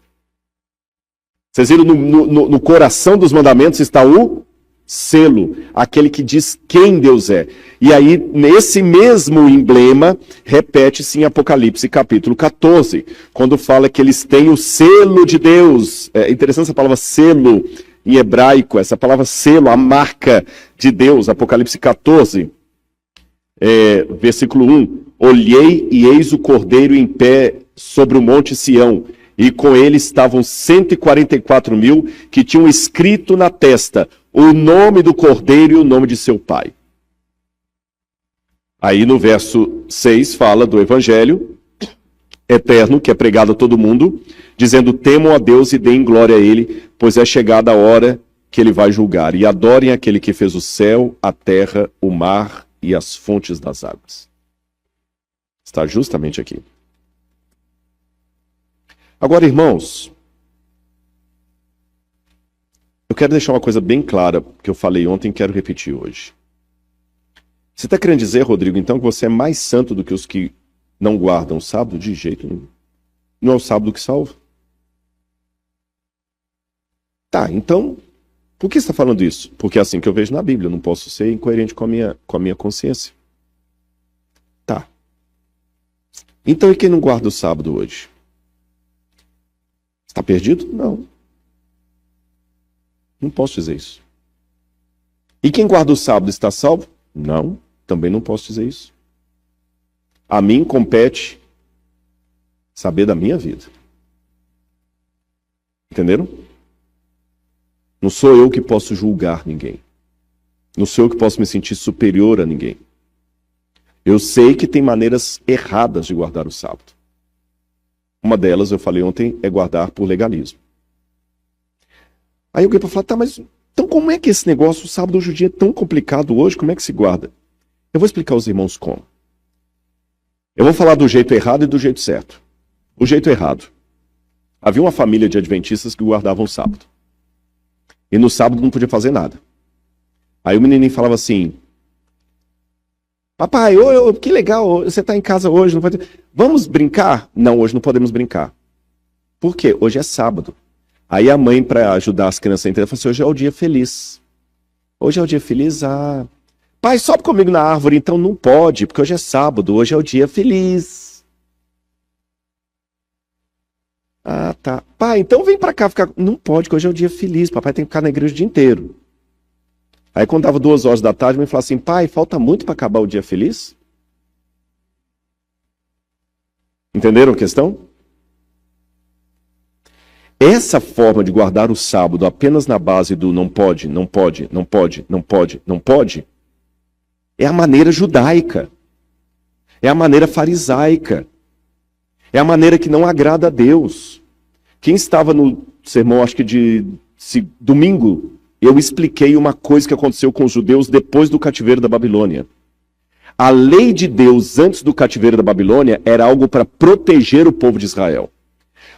S1: Vocês viram, no coração dos mandamentos está o selo, aquele que diz quem Deus é. E aí, nesse mesmo emblema, repete-se em Apocalipse capítulo 14, quando fala que eles têm o selo de Deus. É interessante essa palavra selo em hebraico, essa palavra selo, a marca de Deus. Apocalipse 14, versículo 1. Olhei e eis o Cordeiro em pé sobre o monte Sião, e com ele estavam 144 mil que tinham escrito na testa o nome do Cordeiro e o nome de seu pai. Aí no verso 6 fala do Evangelho eterno, que é pregado a todo mundo, dizendo, temam a Deus e deem glória a Ele, pois é chegada a hora que Ele vai julgar. E adorem aquele que fez o céu, a terra, o mar e as fontes das águas. Está justamente aqui. Agora, irmãos, eu quero deixar uma coisa bem clara, que eu falei ontem e quero repetir hoje. Você está querendo dizer, Rodrigo, então, que você é mais santo do que os que não guardam o sábado? De jeito nenhum. Não é o sábado que salva? Tá, então, por que você está falando isso? Porque é assim que eu vejo na Bíblia, eu não posso ser incoerente com a minha consciência. Tá. Então, e quem não guarda o sábado hoje? Está perdido? Não. Não posso dizer isso. E quem guarda o sábado está salvo? Não, também não posso dizer isso. A mim compete saber da minha vida. Entenderam? Não sou eu que posso julgar ninguém. Não sou eu que posso me sentir superior a ninguém. Eu sei que tem maneiras erradas de guardar o sábado. Uma delas, eu falei ontem, é guardar por legalismo. Aí alguém pode falar, tá, mas então como é que esse negócio, o sábado hoje em dia é tão complicado hoje, como é que se guarda? Eu vou explicar aos irmãos como. Eu vou falar do jeito errado e do jeito certo. O jeito errado. Havia uma família de adventistas que guardavam o sábado. E no sábado não podia fazer nada. Aí o menininho falava assim, papai, que legal, você está em casa hoje, não pode... Vamos brincar? Não, hoje não podemos brincar. Por quê? Hoje é sábado. Aí a mãe, para ajudar as crianças a entender, falou assim, hoje é o dia feliz. Hoje é o dia feliz? Ah. Pai, sobe comigo na árvore. Então não pode, porque hoje é sábado, hoje é o dia feliz. Ah, tá. Pai, então vem pra cá ficar... Não pode, porque hoje é o dia feliz. Papai tem que ficar na igreja o dia inteiro. Aí quando dava 2 horas da tarde, me falava assim, pai, falta muito pra acabar o dia feliz? Entenderam a questão? Essa forma de guardar o sábado apenas na base do não pode, não pode, não pode, não pode, não pode, é a maneira judaica. É a maneira farisaica. É a maneira que não agrada a Deus. Quem estava no sermão, acho que de domingo, eu expliquei uma coisa que aconteceu com os judeus depois do cativeiro da Babilônia. A lei de Deus antes do cativeiro da Babilônia era algo para proteger o povo de Israel.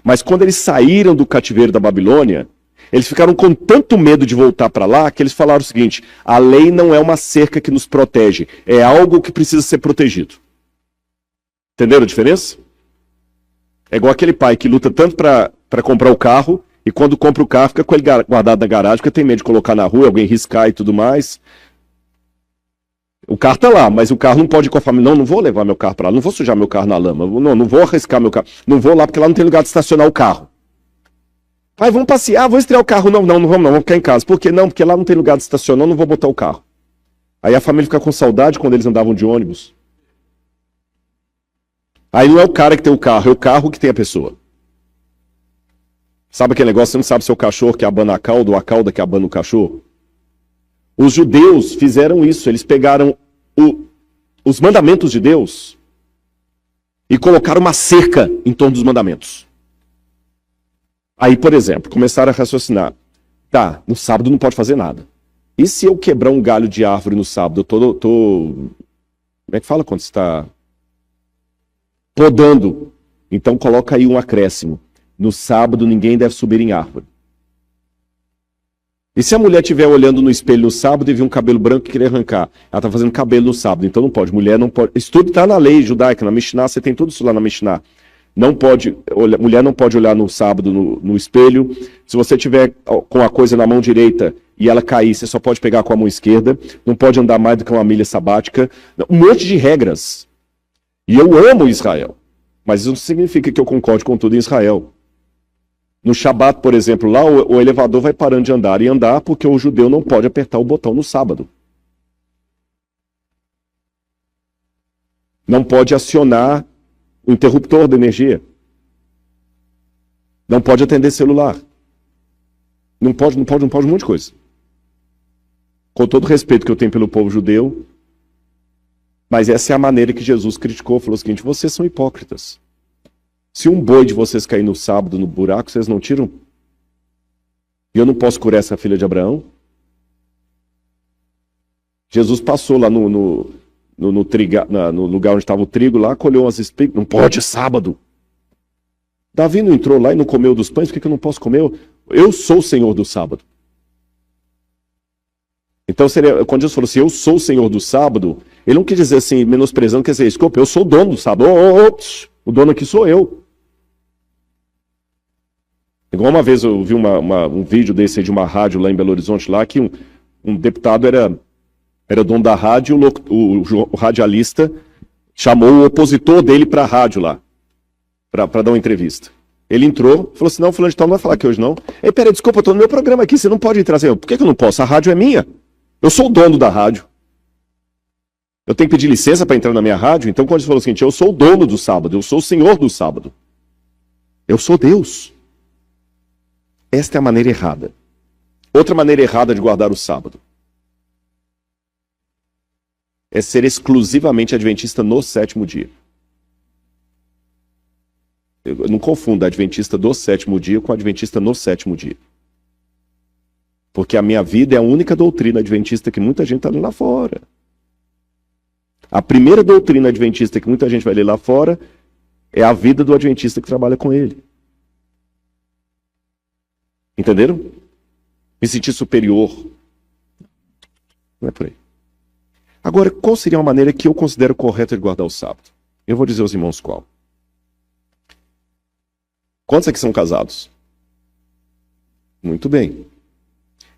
S1: Mas quando eles saíram do cativeiro da Babilônia, eles ficaram com tanto medo de voltar para lá que eles falaram o seguinte: a lei não é uma cerca que nos protege, é algo que precisa ser protegido. Entenderam a diferença? É igual aquele pai que luta tanto para comprar o carro e quando compra o carro fica com ele guardado na garagem porque tem medo de colocar na rua, alguém riscar e tudo mais. O carro tá lá, mas o carro não pode ir com a família. Não, não vou levar meu carro para lá, não vou sujar meu carro na lama, não vou arriscar meu carro. Não vou lá porque lá não tem lugar de estacionar o carro. Pai, vamos passear, vou estrear o carro. Não vamos ficar em casa. Por que não? Porque lá não tem lugar de estacionar, não vou botar o carro. Aí a família fica com saudade quando eles andavam de ônibus. Aí não é o cara que tem o carro, é o carro que tem a pessoa. Sabe aquele negócio, você não sabe se é o cachorro que abana a cauda ou a cauda que abana o cachorro? Os judeus fizeram isso, eles pegaram os mandamentos de Deus e colocaram uma cerca em torno dos mandamentos. Aí, por exemplo, começaram a raciocinar. Tá, no sábado não pode fazer nada. E se eu quebrar um galho de árvore no sábado? Eu tô como é que fala quando você está podando? Então coloca aí um acréscimo. No sábado ninguém deve subir em árvore. E se a mulher estiver olhando no espelho no sábado e vir um cabelo branco e querer arrancar? Ela está fazendo cabelo no sábado, então não pode. Mulher não pode. Isso tudo está na lei judaica, na Mishnah, você tem tudo isso lá na Mishnah. Não pode, mulher não pode olhar no sábado no espelho. Se você tiver com a coisa na mão direita e ela cair, você só pode pegar com a mão esquerda. Não pode andar mais do que uma milha sabática. Um monte de regras. E eu amo Israel. Mas isso não significa que eu concorde com tudo em Israel. No Shabat, por exemplo, lá o elevador vai parando de andar e andar porque o judeu não pode apertar o botão no sábado. Não pode acionar o interruptor da energia. Não pode atender celular. Não pode um monte de coisa. Com todo o respeito que eu tenho pelo povo judeu, mas essa é a maneira que Jesus criticou, falou o seguinte: vocês são hipócritas. Se um boi de vocês cair no sábado no buraco, vocês não tiram? E eu não posso curar essa filha de Abraão? Jesus passou lá no lugar onde estava o trigo, lá, colheu umas espigas. Não pode, é sábado. Davi não entrou lá e não comeu dos pães, por que eu não posso comer? Eu sou o Senhor do sábado. Então, quando Jesus falou assim, eu sou o Senhor do sábado, ele não quer dizer assim, menosprezando, quer dizer, desculpa, eu sou o dono do sábado. O dono aqui sou eu. Igual uma vez eu vi um vídeo desse aí de uma rádio lá em Belo Horizonte, lá que um deputado era dono da rádio, o radialista chamou o opositor dele para a rádio lá, para dar uma entrevista. Ele entrou, falou assim, não, fulano de tal não vai falar aqui hoje não. Ei, peraí, desculpa, eu tô no meu programa aqui, você não pode entrar. Por que eu não posso? A rádio é minha. Eu sou o dono da rádio. Eu tenho que pedir licença para entrar na minha rádio? Então quando ele falou o seguinte, eu sou o dono do sábado, eu sou o Senhor do sábado. Eu sou Deus. Esta é a maneira errada. Outra maneira errada de guardar o sábado é ser exclusivamente adventista no 7º dia. Eu não confunda adventista do 7º dia com adventista no 7º dia. Porque a minha vida é a única doutrina adventista que muita gente está lendo lá fora. A primeira doutrina adventista que muita gente vai ler lá fora é a vida do adventista que trabalha com ele. Entenderam? Me sentir superior. Não é por aí. Agora, qual seria uma maneira que eu considero correta de guardar o sábado? Eu vou dizer aos irmãos qual. Quantos aqui são casados? Muito bem.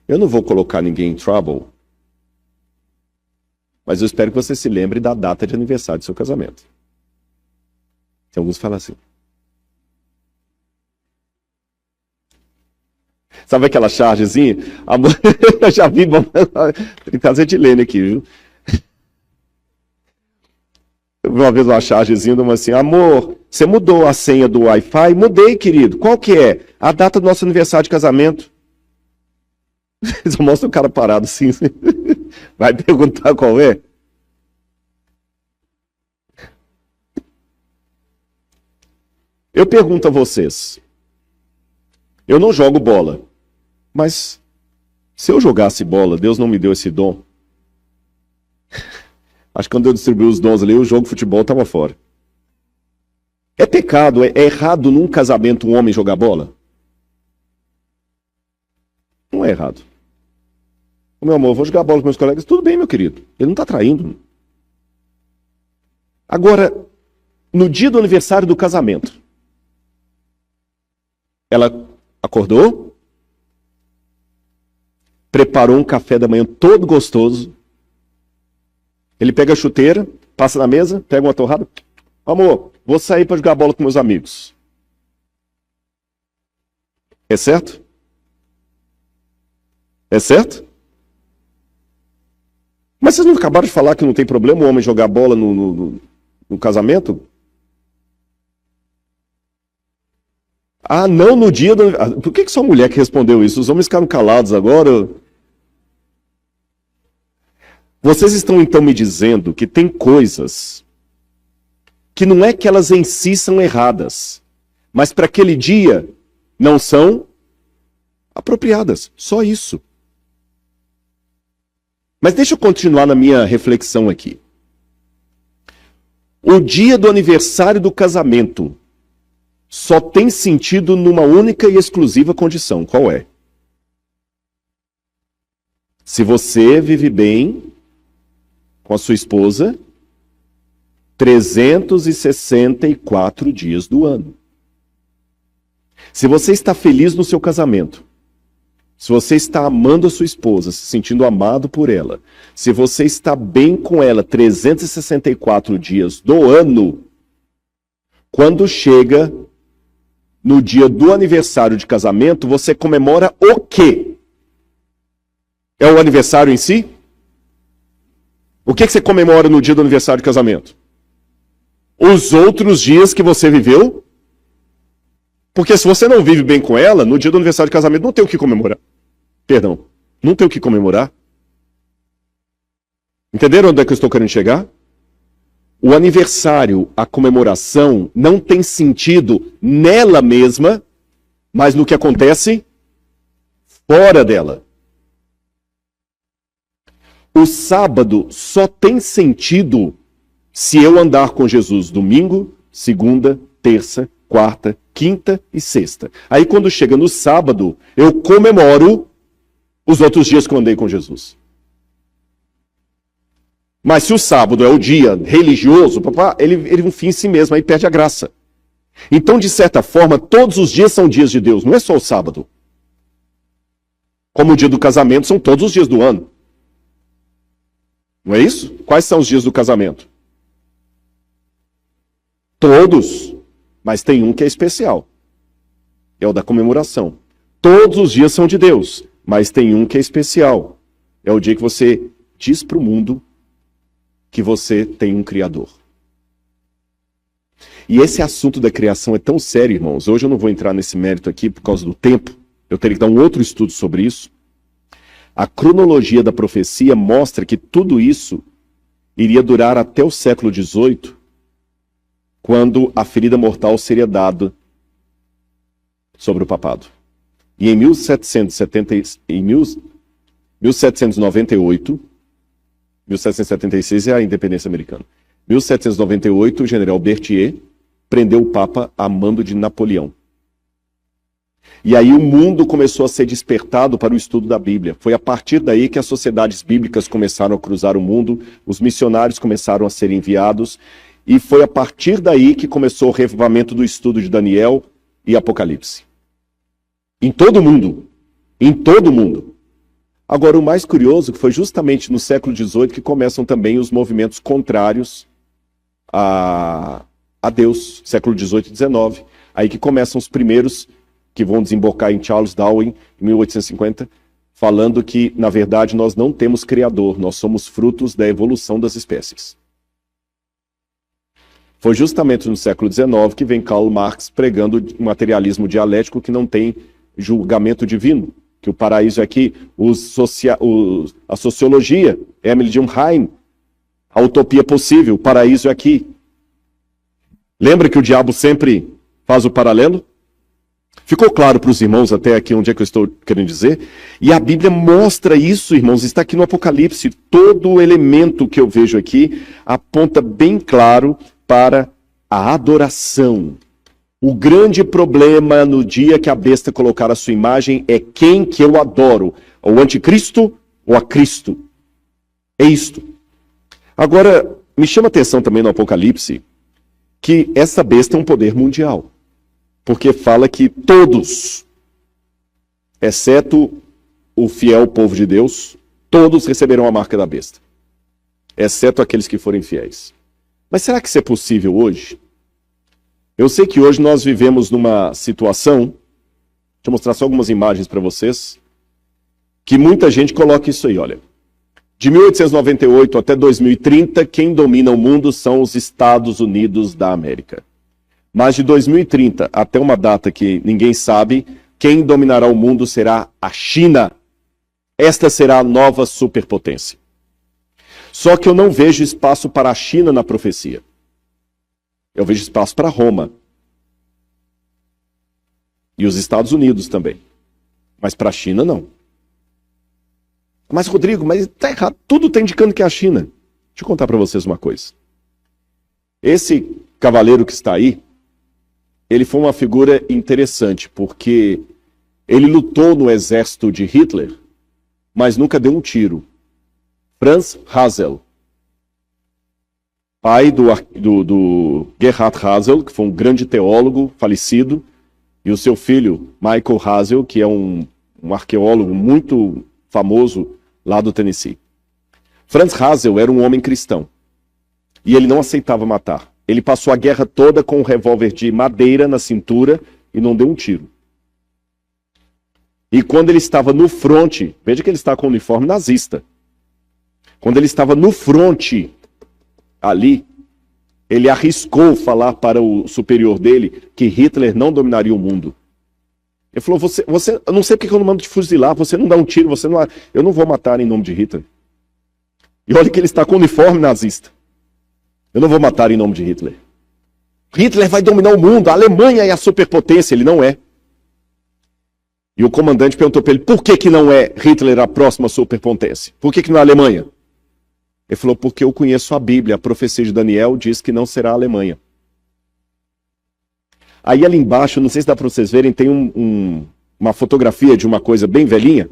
S1: Eu não vou colocar ninguém em trouble Mas eu espero que você se lembre da data de aniversário do seu casamento. Tem alguns que falam assim. Sabe aquela chargezinha? Eu já vi, tem caso de Lene aqui, viu? Eu vi uma vez uma chargezinha, uma assim, amor, você mudou a senha do Wi-Fi? Mudei, querido. Qual que é? A data do nosso aniversário de casamento. Só mostra o cara parado assim. Vai perguntar qual é? Eu pergunto a vocês. Eu não jogo bola. Mas se eu jogasse bola, Deus não me deu esse dom. Acho que quando eu distribuí os dons ali, o jogo de futebol estava fora. É pecado, é errado num casamento um homem jogar bola? Não é errado. Meu amor, eu vou jogar bola com meus colegas. Tudo bem, meu querido. Ele não está traindo. Agora, no dia do aniversário do casamento, ela acordou, preparou um café da manhã todo gostoso. Ele pega a chuteira, passa na mesa, pega uma torrada. Amor, vou sair para jogar bola com meus amigos. É certo? É certo? Mas vocês não acabaram de falar que não tem problema o homem jogar bola no casamento? Ah, não no dia do... Por que só a mulher que respondeu isso? Os homens ficaram calados agora. Vocês estão então me dizendo que tem coisas que não é que elas em si são erradas, mas para aquele dia não são apropriadas. Só isso. Mas deixa eu continuar na minha reflexão aqui. O dia do aniversário do casamento só tem sentido numa única e exclusiva condição. Qual é? Se você vive bem com a sua esposa 364 dias do ano. Se você está feliz no seu casamento, se você está amando a sua esposa, se sentindo amado por ela, se você está bem com ela 364 dias do ano, quando chega no dia do aniversário de casamento, você comemora o quê? É o aniversário em si? O que você comemora no dia do aniversário de casamento? Os outros dias que você viveu? Porque se você não vive bem com ela, no dia do aniversário de casamento não tem o que comemorar. Perdão, não tem o que comemorar. Entenderam onde é que eu estou querendo chegar? O aniversário, a comemoração, não tem sentido nela mesma, mas no que acontece fora dela. O sábado só tem sentido se eu andar com Jesus domingo, segunda, terça, quarta, quinta e sexta. Aí quando chega no sábado, eu comemoro os outros dias que eu andei com Jesus. Mas se o sábado é o dia religioso, ele é um fim em si mesmo, aí perde a graça. Então, de certa forma, todos os dias são dias de Deus, não é só o sábado. Como o dia do casamento são todos os dias do ano. Não é isso? Quais são os dias do casamento? Todos, mas tem um que é especial. É o da comemoração. Todos os dias são de Deus, mas tem um que é especial. É o dia que você diz para o mundo que você tem um Criador. E esse assunto da criação é tão sério, irmãos. Hoje eu não vou entrar nesse mérito aqui por causa do tempo. Eu teria que dar um outro estudo sobre isso. A cronologia da profecia mostra que tudo isso iria durar até o século XVIII, quando a ferida mortal seria dada sobre o papado. E em 1798, 1776 é a independência americana. 1798, o general Berthier prendeu o Papa a mando de Napoleão. E aí o mundo começou a ser despertado para o estudo da Bíblia. Foi a partir daí que as sociedades bíblicas começaram a cruzar o mundo, os missionários começaram a ser enviados, e foi a partir daí que começou o revivamento do estudo de Daniel e Apocalipse. Em todo o mundo. Em todo o mundo. Agora, o mais curioso que foi justamente no século XVIII que começam também os movimentos contrários a Deus, século XVIII e XIX. Aí que começam os primeiros que vão desembocar em Charles Darwin, em 1850, falando que, na verdade, nós não temos criador, nós somos frutos da evolução das espécies. Foi justamente no século XIX que vem Karl Marx pregando o materialismo dialético que não tem julgamento divino, que o paraíso é aqui, a sociologia, Emile Durkheim, a utopia possível, o paraíso é aqui. Lembra que o diabo sempre faz o paralelo? Ficou claro para os irmãos até aqui onde é que eu estou querendo dizer? E a Bíblia mostra isso, irmãos, está aqui no Apocalipse. Todo elemento que eu vejo aqui aponta bem claro para a adoração. O grande problema no dia que a besta colocar a sua imagem é quem que eu adoro, o anticristo ou a Cristo. É isto. Agora, me chama a atenção também no Apocalipse que essa besta é um poder mundial. Porque fala que todos, exceto o fiel povo de Deus, todos receberão a marca da besta. Exceto aqueles que forem fiéis. Mas será que isso é possível hoje? Eu sei que hoje nós vivemos numa situação, deixa eu mostrar só algumas imagens para vocês, que muita gente coloca isso aí, olha. De 1898 até 2030, quem domina o mundo são os Estados Unidos da América. Mas de 2030 até uma data que ninguém sabe, quem dominará o mundo será a China. Esta será a nova superpotência. Só que eu não vejo espaço para a China na profecia. Eu vejo espaço para Roma. E os Estados Unidos também. Mas para a China, não. Mas, Rodrigo, mas está errado. Tudo está indicando que é a China. Deixa eu contar para vocês uma coisa. Esse cavaleiro que está aí, ele foi uma figura interessante, porque ele lutou no exército de Hitler, mas nunca deu um tiro. Franz Hazel, pai do Gerhard Hazel, que foi um grande teólogo falecido, e o seu filho, Michael Hazel, que é um arqueólogo muito famoso lá do Tennessee. Franz Hazel era um homem cristão, e ele não aceitava matar. Ele passou a guerra toda com um revólver de madeira na cintura e não deu um tiro. E quando ele estava no fronte, veja que ele está com o uniforme nazista. Quando ele estava no fronte, ali, ele arriscou falar para o superior dele que Hitler não dominaria o mundo. Ele falou, eu não sei porque eu não mando te fuzilar, você não dá um tiro, eu não vou matar em nome de Hitler. E olha que ele está com o uniforme nazista. Eu não vou matar em nome de Hitler. Hitler vai dominar o mundo, a Alemanha é a superpotência, ele não é. E o comandante perguntou para ele, por que não é Hitler a próxima superpotência? Por que não é a Alemanha? Ele falou, porque eu conheço a Bíblia, a profecia de Daniel diz que não será a Alemanha. Aí ali embaixo, não sei se dá para vocês verem, tem uma fotografia de uma coisa bem velhinha.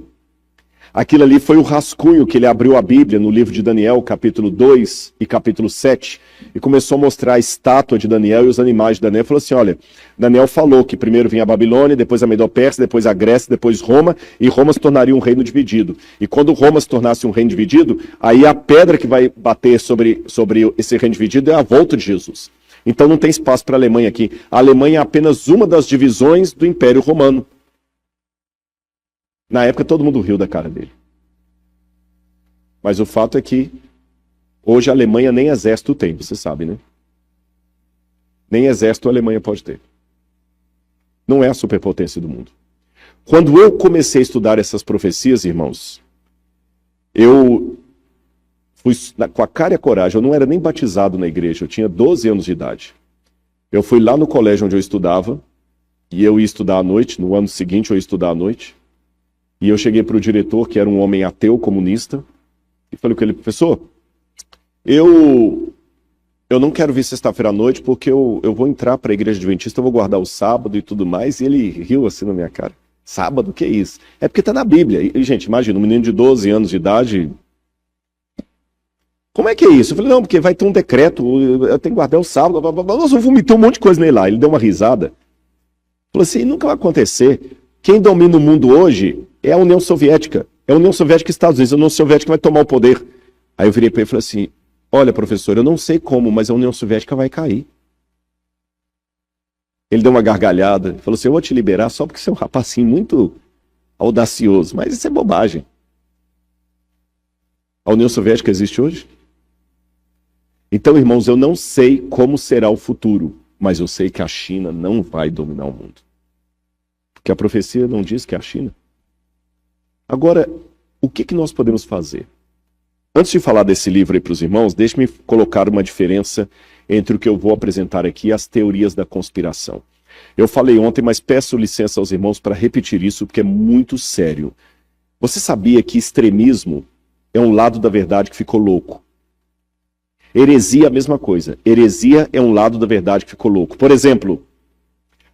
S1: Aquilo ali foi o rascunho que ele abriu a Bíblia no livro de Daniel, capítulo 2 e capítulo 7, e começou a mostrar a estátua de Daniel e os animais de Daniel. Ele falou assim, olha, Daniel falou que primeiro vinha a Babilônia, depois a Medo-Pérsia, depois a Grécia, depois Roma, e Roma se tornaria um reino dividido. E quando Roma se tornasse um reino dividido, aí a pedra que vai bater sobre esse reino dividido é a volta de Jesus. Então não tem espaço para a Alemanha aqui. A Alemanha é apenas uma das divisões do Império Romano. Na época todo mundo riu da cara dele. Mas o fato é que hoje a Alemanha nem exército tem, você sabe, né? Nem exército a Alemanha pode ter. Não é a superpotência do mundo. Quando eu comecei a estudar essas profecias, irmãos, eu fui com a cara e a coragem. Eu não era nem batizado na igreja, eu tinha 12 anos de idade. Eu fui lá no colégio onde eu estudava, e eu ia estudar à noite, no ano seguinte eu ia estudar à noite. E eu cheguei para o diretor, que era um homem ateu, comunista, e falei com ele, professor, eu não quero vir sexta-feira à noite porque eu vou entrar para a igreja adventista, eu vou guardar o sábado e tudo mais. E ele riu assim na minha cara. Sábado? O que é isso? É porque está na Bíblia. E, gente, imagina, um menino de 12 anos de idade. Como é que é isso? Eu falei, não, porque vai ter um decreto, eu tenho que guardar o sábado. Nossa, eu vomitei um monte de coisa nele lá. Ele deu uma risada. Falou assim, nunca vai acontecer. Quem domina o mundo hoje é a União Soviética. É a União Soviética e Estados Unidos, a União Soviética vai tomar o poder. Aí eu virei para ele e falei assim, olha, professor, eu não sei como, mas a União Soviética vai cair. Ele deu uma gargalhada, falou assim, eu vou te liberar só porque você é um rapazinho muito audacioso, mas isso é bobagem. A União Soviética existe hoje? Então, irmãos, eu não sei como será o futuro, mas eu sei que a China não vai dominar o mundo. Porque a profecia não diz que é a China. Agora, o que nós podemos fazer? Antes de falar desse livro aí para os irmãos, deixe-me colocar uma diferença entre o que eu vou apresentar aqui e as teorias da conspiração. Eu falei ontem, mas peço licença aos irmãos para repetir isso, porque é muito sério. Você sabia que extremismo é um lado da verdade que ficou louco? Heresia é a mesma coisa. Heresia é um lado da verdade que ficou louco. Por exemplo,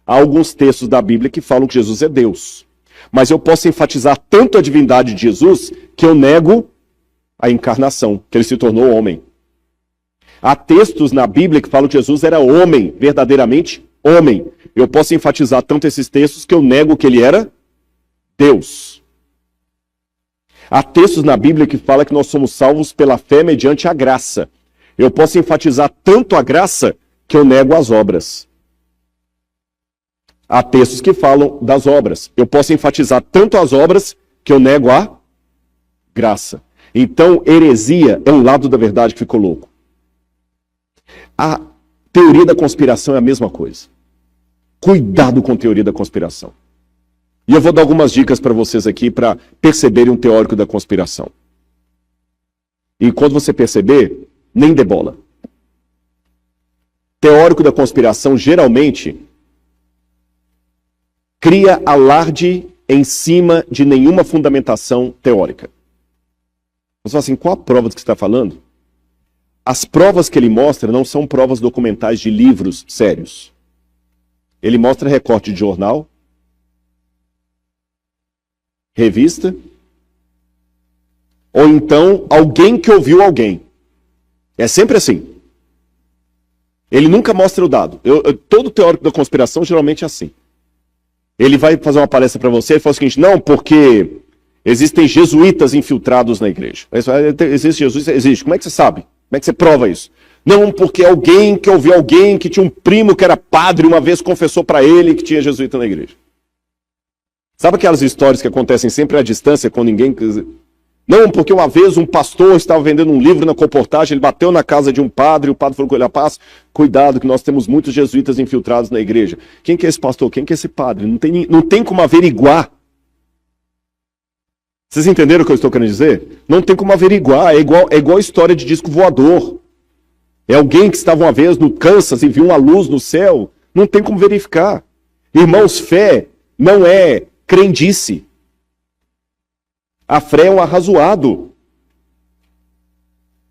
S1: há alguns textos da Bíblia que falam que Jesus é Deus. Mas eu posso enfatizar tanto a divindade de Jesus que eu nego a encarnação, que ele se tornou homem. Há textos na Bíblia que falam que Jesus era homem, verdadeiramente homem. Eu posso enfatizar tanto esses textos que eu nego que ele era Deus. Há textos na Bíblia que falam que nós somos salvos pela fé mediante a graça. Eu posso enfatizar tanto a graça que eu nego as obras. Há textos que falam das obras. Eu posso enfatizar tanto as obras que eu nego a graça. Então, heresia é um lado da verdade que ficou louco. A teoria da conspiração é a mesma coisa. Cuidado com a teoria da conspiração. E eu vou dar algumas dicas para vocês aqui para perceberem um teórico da conspiração. E quando você perceber, nem dê bola. Teórico da conspiração geralmente cria alarde em cima de nenhuma fundamentação teórica. Você fala assim, qual a prova do que você está falando? As provas que ele mostra não são provas documentais de livros sérios. Ele mostra recorte de jornal, revista, ou então alguém que ouviu alguém. É sempre assim. Ele nunca mostra o dado. Todo teórico da conspiração geralmente é assim. Ele vai fazer uma palestra para você e fala o seguinte, não, porque existem jesuítas infiltrados na igreja. Existe jesuíta? Existe. Como é que você sabe? Como é que você prova isso? Não, porque alguém que ouviu alguém que tinha um primo que era padre, uma vez confessou para ele que tinha jesuíta na igreja. Sabe aquelas histórias que acontecem sempre à distância, com ninguém... Não, porque uma vez um pastor estava vendendo um livro na colportagem, ele bateu na casa de um padre, e o padre falou com ele, rapaz, cuidado que nós temos muitos jesuítas infiltrados na igreja. Quem que é esse pastor? Quem que é esse padre? Não tem como averiguar. Vocês entenderam o que eu estou querendo dizer? Não tem como averiguar, é igual a história de disco voador. É alguém que estava uma vez no Kansas e viu uma luz no céu, não tem como verificar. Irmãos, fé não é crendice. A fé é um arrazoado.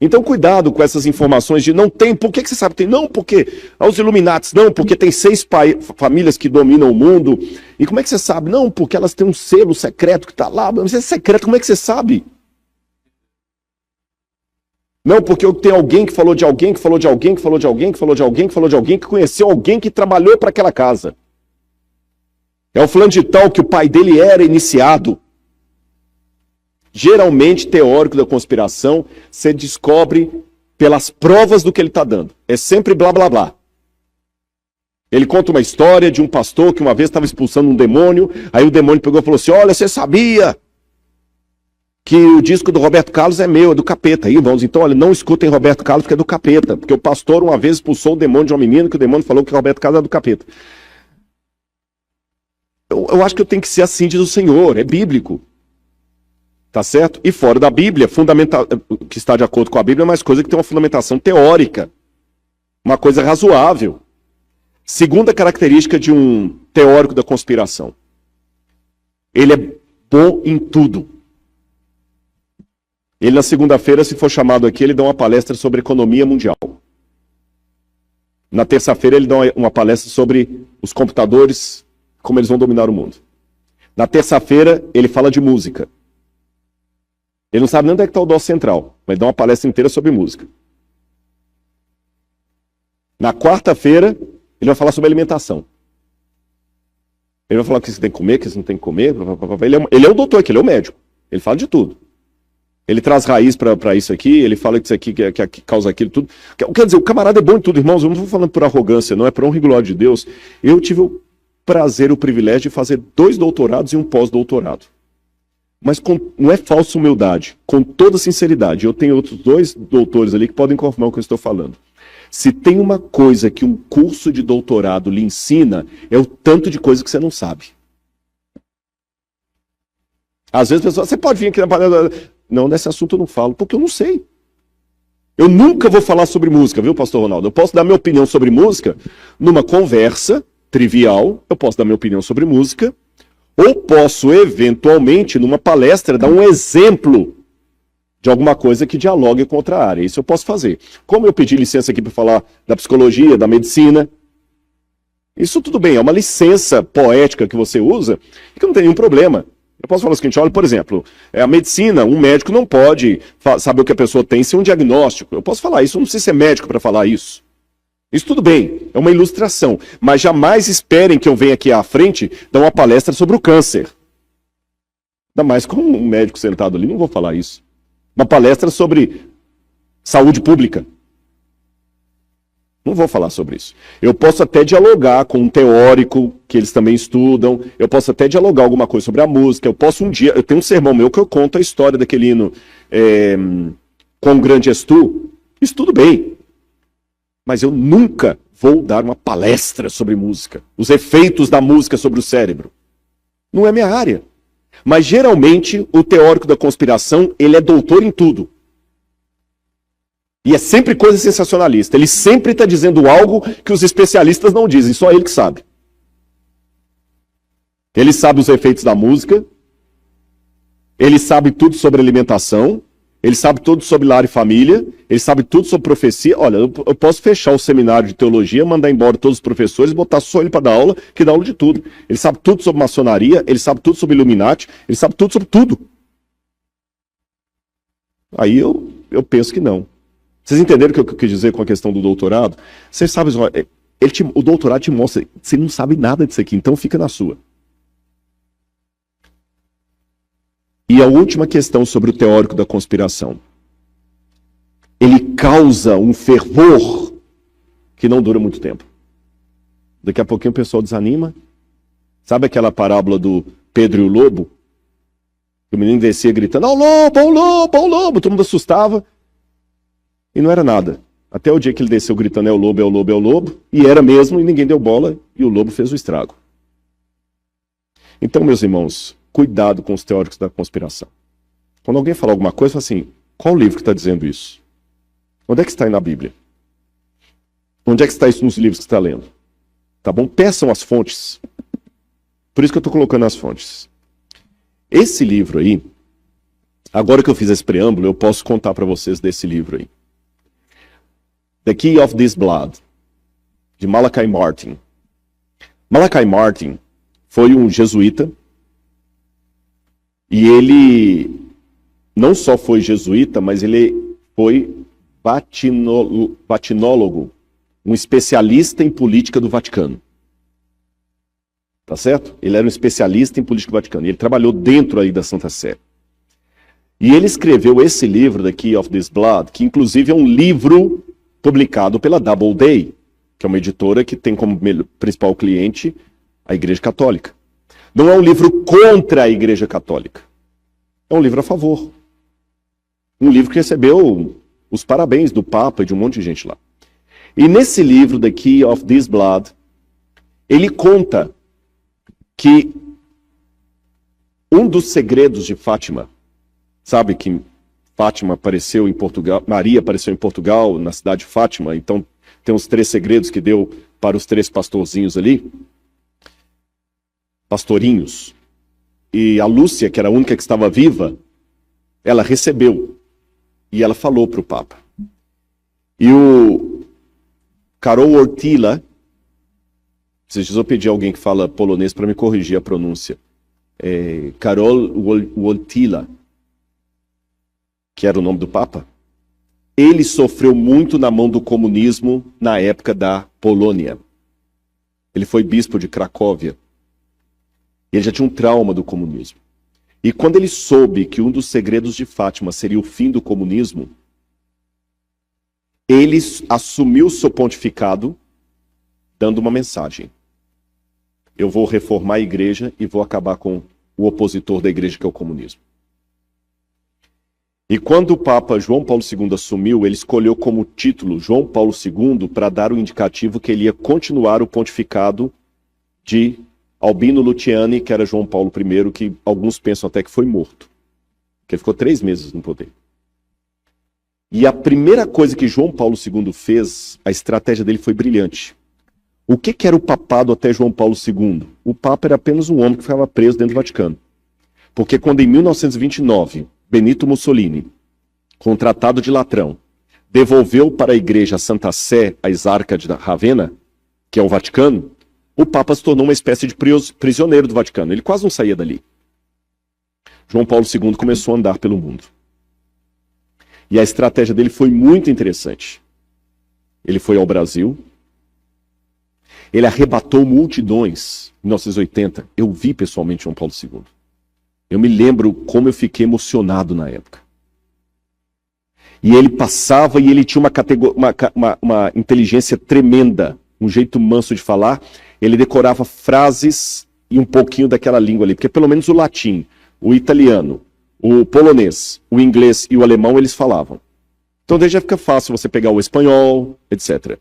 S1: Então cuidado com essas informações de não tem, por que você sabe que tem? Não, porque aos Illuminatis, não, porque tem 6 famílias que dominam o mundo. E como é que você sabe? Não, porque elas têm um selo secreto que está lá. Mas é secreto, como é que você sabe? Não, porque tem alguém que falou de alguém, que falou de alguém, que falou de alguém, que falou de alguém, que falou de alguém, que conheceu alguém que trabalhou para aquela casa. É o fulano de tal que o pai dele era iniciado. Geralmente, teórico da conspiração, você descobre pelas provas do que ele está dando. É sempre blá, blá, blá. Ele conta uma história de um pastor que uma vez estava expulsando um demônio, aí o demônio pegou e falou assim, olha, você sabia que o disco do Roberto Carlos é meu, é do capeta. Aí, irmãos, então, olha, não escutem Roberto Carlos porque é do capeta. Porque o pastor uma vez expulsou o demônio de uma menina que o demônio falou que Roberto Carlos é do capeta. Eu acho que eu tenho que ser assim, diz o Senhor, é bíblico. Tá certo? E fora da Bíblia, fundamental, que está de acordo com a Bíblia, é mais coisa que tem uma fundamentação teórica. Uma coisa razoável. Segunda característica de um teórico da conspiração. Ele é bom em tudo. Ele na segunda-feira, se for chamado aqui, ele dá uma palestra sobre economia mundial. Na terça-feira ele dá uma palestra sobre os computadores, como eles vão dominar o mundo. Na terça-feira ele fala de música. Ele não sabe nem onde é que está o dó central, mas ele dá uma palestra inteira sobre música. Na quarta-feira, ele vai falar sobre alimentação. Ele vai falar o que você tem que comer, o que você não tem que comer. Ele é o doutor aqui, ele é o médico. Ele fala de tudo. Ele traz raiz para isso aqui, ele fala que isso aqui que causa aquilo, tudo. Quer dizer, o camarada é bom em tudo, irmãos. Eu não estou falando por arrogância, não, é por honra e glória de Deus. Eu tive o prazer, o privilégio de fazer 2 doutorados e um pós-doutorado. Mas não é falsa humildade, com toda sinceridade. Eu tenho outros 2 doutores ali que podem confirmar o que eu estou falando. Se tem uma coisa que um curso de doutorado lhe ensina, é o tanto de coisa que você não sabe. Às vezes a pessoa, você pode vir aqui na palestra. Não, nesse assunto eu não falo, porque eu não sei. Eu nunca vou falar sobre música, viu, pastor Ronaldo? Eu posso dar minha opinião sobre música numa conversa trivial, eu posso dar minha opinião sobre música, ou posso, eventualmente, numa palestra, dar um exemplo de alguma coisa que dialogue com outra área. Isso eu posso fazer. Como eu pedi licença aqui para falar da psicologia, da medicina, isso tudo bem, é uma licença poética que você usa, que não tem nenhum problema. Eu posso falar o seguinte, olha, por exemplo, a medicina, um médico não pode saber o que a pessoa tem sem um diagnóstico. Eu posso falar isso, eu não preciso ser médico para falar isso. Isso tudo bem, é uma ilustração. Mas jamais esperem que eu venha aqui à frente dar uma palestra sobre o câncer. Ainda mais com um médico sentado ali, não vou falar isso. Uma palestra sobre saúde pública. Não vou falar sobre isso. Eu posso até dialogar com um teórico, que eles também estudam. Eu posso até dialogar alguma coisa sobre a música. Eu tenho um sermão meu que eu conto a história daquele hino Quão Grande És Tu. Isso tudo bem. Mas eu nunca vou dar uma palestra sobre música. Os efeitos da música sobre o cérebro. Não é minha área. Mas geralmente o teórico da conspiração, ele é doutor em tudo. E é sempre coisa sensacionalista. Ele sempre está dizendo algo que os especialistas não dizem, só ele que sabe. Ele sabe os efeitos da música, ele sabe tudo sobre alimentação, ele sabe tudo sobre lar e família, ele sabe tudo sobre profecia. Olha, eu posso fechar o seminário de teologia, mandar embora todos os professores, botar só ele para dar aula, que dá aula de tudo. Ele sabe tudo sobre maçonaria, ele sabe tudo sobre Illuminati, ele sabe tudo sobre tudo. Aí eu penso que não. Vocês entenderam o que eu quis dizer com a questão do doutorado? Vocês sabem, o doutorado te mostra, você não sabe nada disso aqui, então fica na sua. E a última questão sobre o teórico da conspiração. Ele causa um fervor que não dura muito tempo. Daqui a pouquinho o pessoal desanima. Sabe aquela parábola do Pedro e o lobo? O menino descia gritando, ó o lobo, ó o lobo, ó o lobo. Todo mundo assustava. E não era nada. Até o dia que ele desceu gritando, é o lobo, é o lobo, é o lobo. E era mesmo, e ninguém deu bola, e o lobo fez o estrago. Então, meus irmãos, cuidado com os teóricos da conspiração. Quando alguém fala alguma coisa, fala assim, qual livro que está dizendo isso? Onde é que está aí na Bíblia? Onde é que está isso nos livros que você está lendo? Tá bom? Peçam as fontes. Por isso que eu estou colocando as fontes. Esse livro aí, agora que eu fiz esse preâmbulo, eu posso contar para vocês desse livro aí. The Key of This Blood, de Malachi Martin. Malachi Martin foi um jesuíta, e ele não só foi jesuíta, mas ele foi vatinólogo, um especialista em política do Vaticano. Tá certo? Ele era um especialista em política do Vaticano, e ele trabalhou dentro aí da Santa Sé. E ele escreveu esse livro, The Key of This Blood, que inclusive é um livro publicado pela Doubleday, que é uma editora que tem como principal cliente a Igreja Católica. Não é um livro contra a Igreja Católica. É um livro a favor. Um livro que recebeu os parabéns do Papa e de um monte de gente lá. E nesse livro, The Key of This Blood, ele conta que um dos segredos de Fátima, sabe que Fátima apareceu em Portugal, Maria apareceu em Portugal, na cidade de Fátima, então tem os 3 segredos que deu para os 3 pastorzinhos ali, pastorinhos. E a Lúcia, que era a única que estava viva, ela recebeu, e ela falou para o Papa. E o Karol Wojtyła, esses dias eu pedi a alguém que fala polonês para me corrigir a pronúncia, Karol Wojtyła, que era o nome do Papa, ele sofreu muito na mão do comunismo na época da Polônia. Ele foi bispo de Cracóvia. Ele já tinha um trauma do comunismo. E quando ele soube que um dos segredos de Fátima seria o fim do comunismo, ele assumiu seu pontificado dando uma mensagem. Eu vou reformar a igreja e vou acabar com o opositor da igreja, que é o comunismo. E quando o Papa João Paulo II assumiu, ele escolheu como título João Paulo II para dar o indicativo que ele ia continuar o pontificado de Albino Luciani, que era João Paulo I, que alguns pensam até que foi morto. Que ele ficou 3 meses no poder. E a primeira coisa que João Paulo II fez, a estratégia dele foi brilhante. O que era o papado até João Paulo II? O Papa era apenas um homem que ficava preso dentro do Vaticano. Porque quando em 1929, Benito Mussolini, com o Tratado de Latrão, devolveu para a igreja a Santa Sé, a exarca de Ravenna, que é o Vaticano, o Papa se tornou uma espécie de prisioneiro do Vaticano. Ele quase não saía dali. João Paulo II começou a andar pelo mundo. E a estratégia dele foi muito interessante. Ele foi ao Brasil. Ele arrebatou multidões em 1980. Eu vi pessoalmente João Paulo II. Eu me lembro como eu fiquei emocionado na época. E ele passava e ele tinha uma inteligência tremenda, um jeito manso de falar. Ele decorava frases e um pouquinho daquela língua ali, porque pelo menos o latim, o italiano, o polonês, o inglês e o alemão eles falavam. Então daí já fica fácil você pegar o espanhol, etc.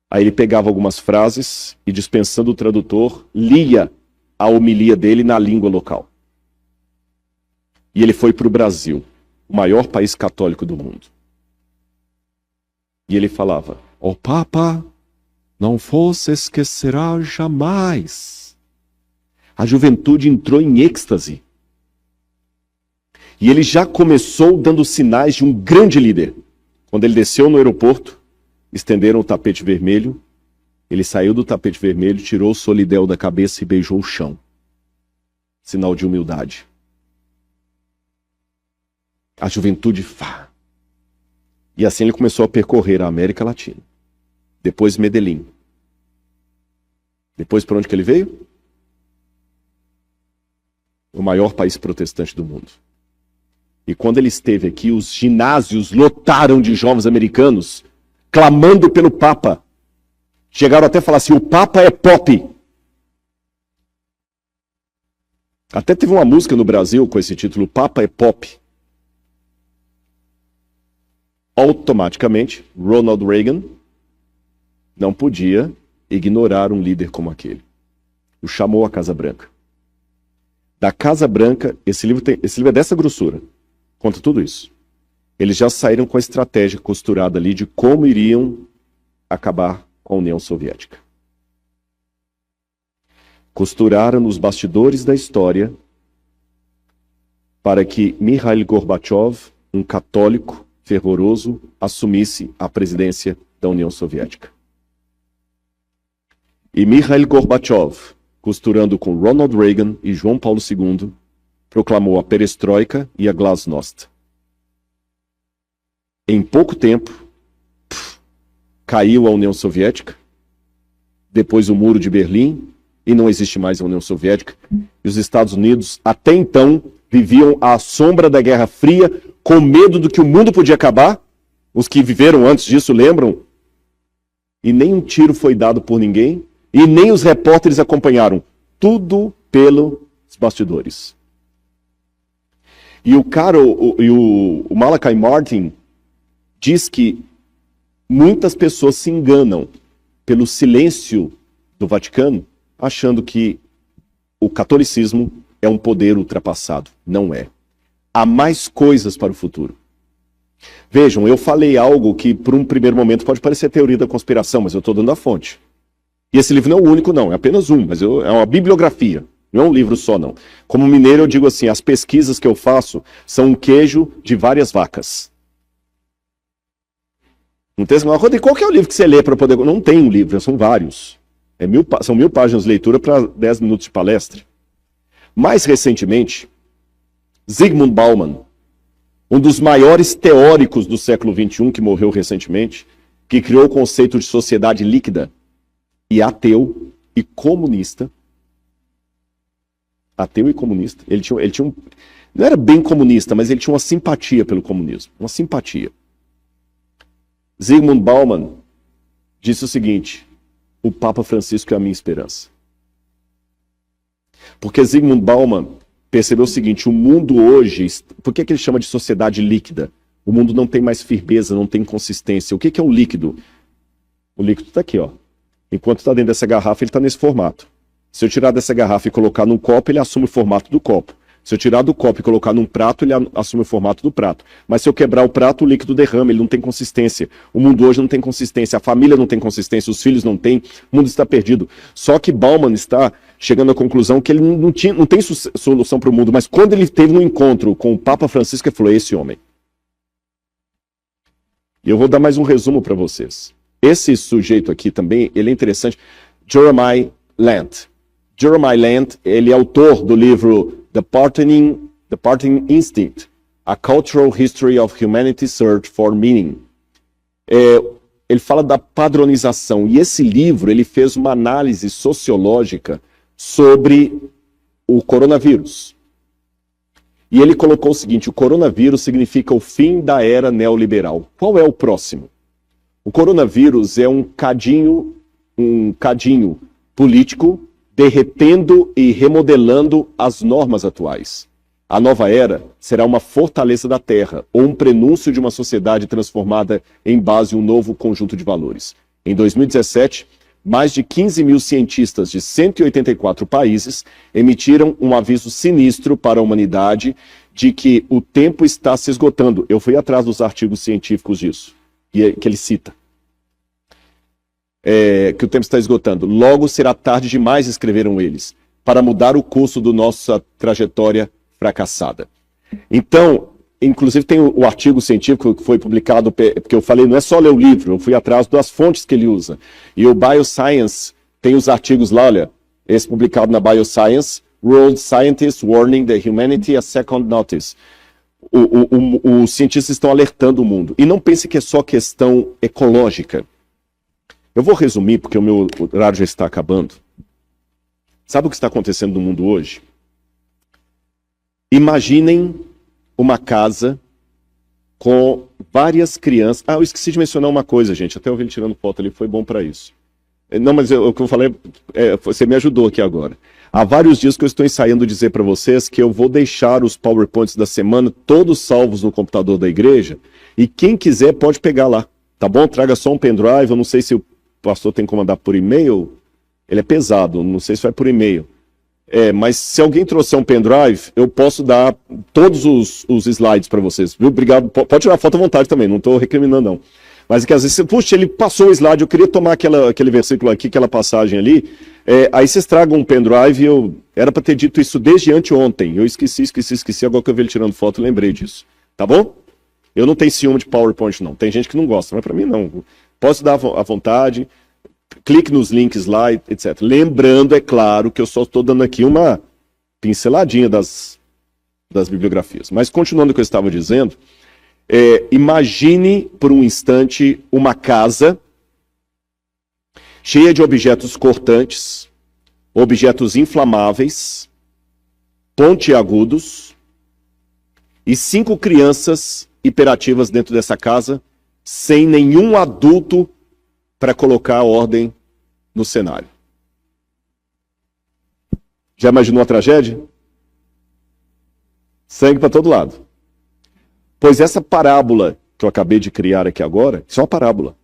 S1: Aí ele pegava algumas frases e, dispensando o tradutor, lia a homilia dele na língua local. E ele foi para o Brasil, o maior país católico do mundo. E ele falava: "O Papa não vos esquecerá jamais." A juventude entrou em êxtase. E ele já começou dando sinais de um grande líder. Quando ele desceu no aeroporto, estenderam o tapete vermelho, ele saiu do tapete vermelho, tirou o solidel da cabeça e beijou o chão. Sinal de humildade. A juventude E assim ele começou a percorrer a América Latina. Depois Medellín. Depois para onde que ele veio? O maior país protestante do mundo. E quando ele esteve aqui, os ginásios lotaram de jovens americanos, clamando pelo Papa. Chegaram até a falar assim: o Papa é pop. Até teve uma música no Brasil com esse título, Papa é pop. Automaticamente, Ronald Reagan não podia ignorar um líder como aquele. O chamou à Casa Branca. Da Casa Branca, esse livro é dessa grossura. Conta tudo isso. Eles já saíram com a estratégia costurada ali de como iriam acabar com a União Soviética. Costuraram nos bastidores da história para que Mikhail Gorbachev, um católico fervoroso, assumisse a presidência da União Soviética. E Mikhail Gorbachev, costurando com Ronald Reagan e João Paulo II, proclamou a perestroika e a glasnost. Em pouco tempo, caiu a União Soviética, depois o Muro de Berlim, e não existe mais a União Soviética. E os Estados Unidos, até então, viviam à sombra da Guerra Fria, com medo do que o mundo podia acabar. Os que viveram antes disso lembram. E nem um tiro foi dado por ninguém, e nem os repórteres acompanharam. Tudo pelos bastidores. E o Malachi Martin diz que muitas pessoas se enganam pelo silêncio do Vaticano, achando que o catolicismo é um poder ultrapassado. Não é. Há mais coisas para o futuro. Vejam, eu falei algo que por um primeiro momento pode parecer teoria da conspiração, mas eu estou dando a fonte. E esse livro não é o único não, é apenas um, mas é uma bibliografia. Não é um livro só, não. Como mineiro, eu digo assim, as pesquisas que eu faço são um queijo de várias vacas. Não tem assim, qual que é o livro que você lê para poder... Não tem um livro, são vários. São 1000 páginas de leitura para 10 minutos de palestra. Mais recentemente, Zygmunt Bauman, um dos maiores teóricos do século XXI, que morreu recentemente, que criou o conceito de sociedade líquida, e ateu, e comunista, ateu e comunista. Ele tinha um, não era bem comunista, mas ele tinha uma simpatia pelo comunismo, uma simpatia. Zygmunt Bauman disse o seguinte: o Papa Francisco é a minha esperança. Porque Zygmunt Bauman percebeu o seguinte: o mundo hoje, por que ele chama de sociedade líquida? O mundo não tem mais firmeza, não tem consistência. O que é o líquido? O líquido está aqui, ó. Enquanto está dentro dessa garrafa, ele está nesse formato. Se eu tirar dessa garrafa e colocar num copo, ele assume o formato do copo. Se eu tirar do copo e colocar num prato, ele assume o formato do prato. Mas se eu quebrar o prato, o líquido derrama, ele não tem consistência. O mundo hoje não tem consistência, a família não tem consistência, os filhos não têm, o mundo está perdido. Só que Bauman está chegando à conclusão que ele não tem solução para o mundo, mas quando ele teve um encontro com o Papa Francisco, ele falou: esse homem. E eu vou dar mais um resumo para vocês. Esse sujeito aqui também, ele é interessante. Jeremiah Lant. Jeremiah Lant, ele é autor do livro The Parting Instinct, A Cultural History of Humanity's Search for Meaning. Ele fala da padronização, e esse livro ele fez uma análise sociológica sobre o coronavírus. E ele colocou o seguinte: o coronavírus significa o fim da era neoliberal. Qual é o próximo? O coronavírus é um cadinho político derretendo e remodelando as normas atuais. A nova era será uma fortaleza da Terra, ou um prenúncio de uma sociedade transformada em base a um novo conjunto de valores. Em 2017, mais de 15 mil cientistas de 184 países emitiram um aviso sinistro para a humanidade de que o tempo está se esgotando. Eu fui atrás dos artigos científicos disso, que ele cita. Que o tempo está esgotando. Logo será tarde demais, escreveram eles, para mudar o curso da nossa trajetória fracassada. Então, inclusive tem o artigo científico que foi publicado, porque eu falei, não é só ler o livro, eu fui atrás das fontes que ele usa. E o Bioscience tem os artigos lá, olha, esse publicado na Bioscience, World Scientists Warning the Humanity a Second Notice. Os cientistas estão alertando o mundo. E não pense que é só questão ecológica. Eu vou resumir, porque o meu horário já está acabando. Sabe o que está acontecendo no mundo hoje? Imaginem uma casa com várias crianças. Ah, eu esqueci de mencionar uma coisa, gente. Até eu vi ele tirando foto ali, foi bom para isso. Não, mas o que eu falei, você me ajudou aqui agora. Há vários dias que eu estou ensaiando dizer para vocês que eu vou deixar os PowerPoints da semana todos salvos no computador da igreja, e quem quiser pode pegar lá, tá bom? Traga só um pendrive, eu não sei se o pastor tem que mandar por e-mail, ele é pesado, não sei se vai por e-mail. Mas se alguém trouxer um pendrive, eu posso dar todos os slides para vocês, viu? Obrigado, pode tirar foto à vontade também, não estou recriminando não. Mas é que às vezes, puxa, ele passou o slide, eu queria tomar aquele versículo aqui, aquela passagem ali, aí vocês tragam um pendrive, era para ter dito isso desde anteontem, eu esqueci, agora que eu vi ele tirando foto, eu lembrei disso, tá bom? Eu não tenho ciúme de PowerPoint não, tem gente que não gosta, mas para mim não. Posso dar à vontade, clique nos links lá, etc. Lembrando, é claro, que eu só estou dando aqui uma pinceladinha das bibliografias. Mas continuando o que eu estava dizendo, imagine por um instante uma casa cheia de objetos cortantes, objetos inflamáveis, pontiagudos e 5 crianças hiperativas dentro dessa casa, sem nenhum adulto para colocar a ordem no cenário. Já imaginou a tragédia? Sangue para todo lado. Pois essa parábola que eu acabei de criar aqui agora, isso é uma parábola.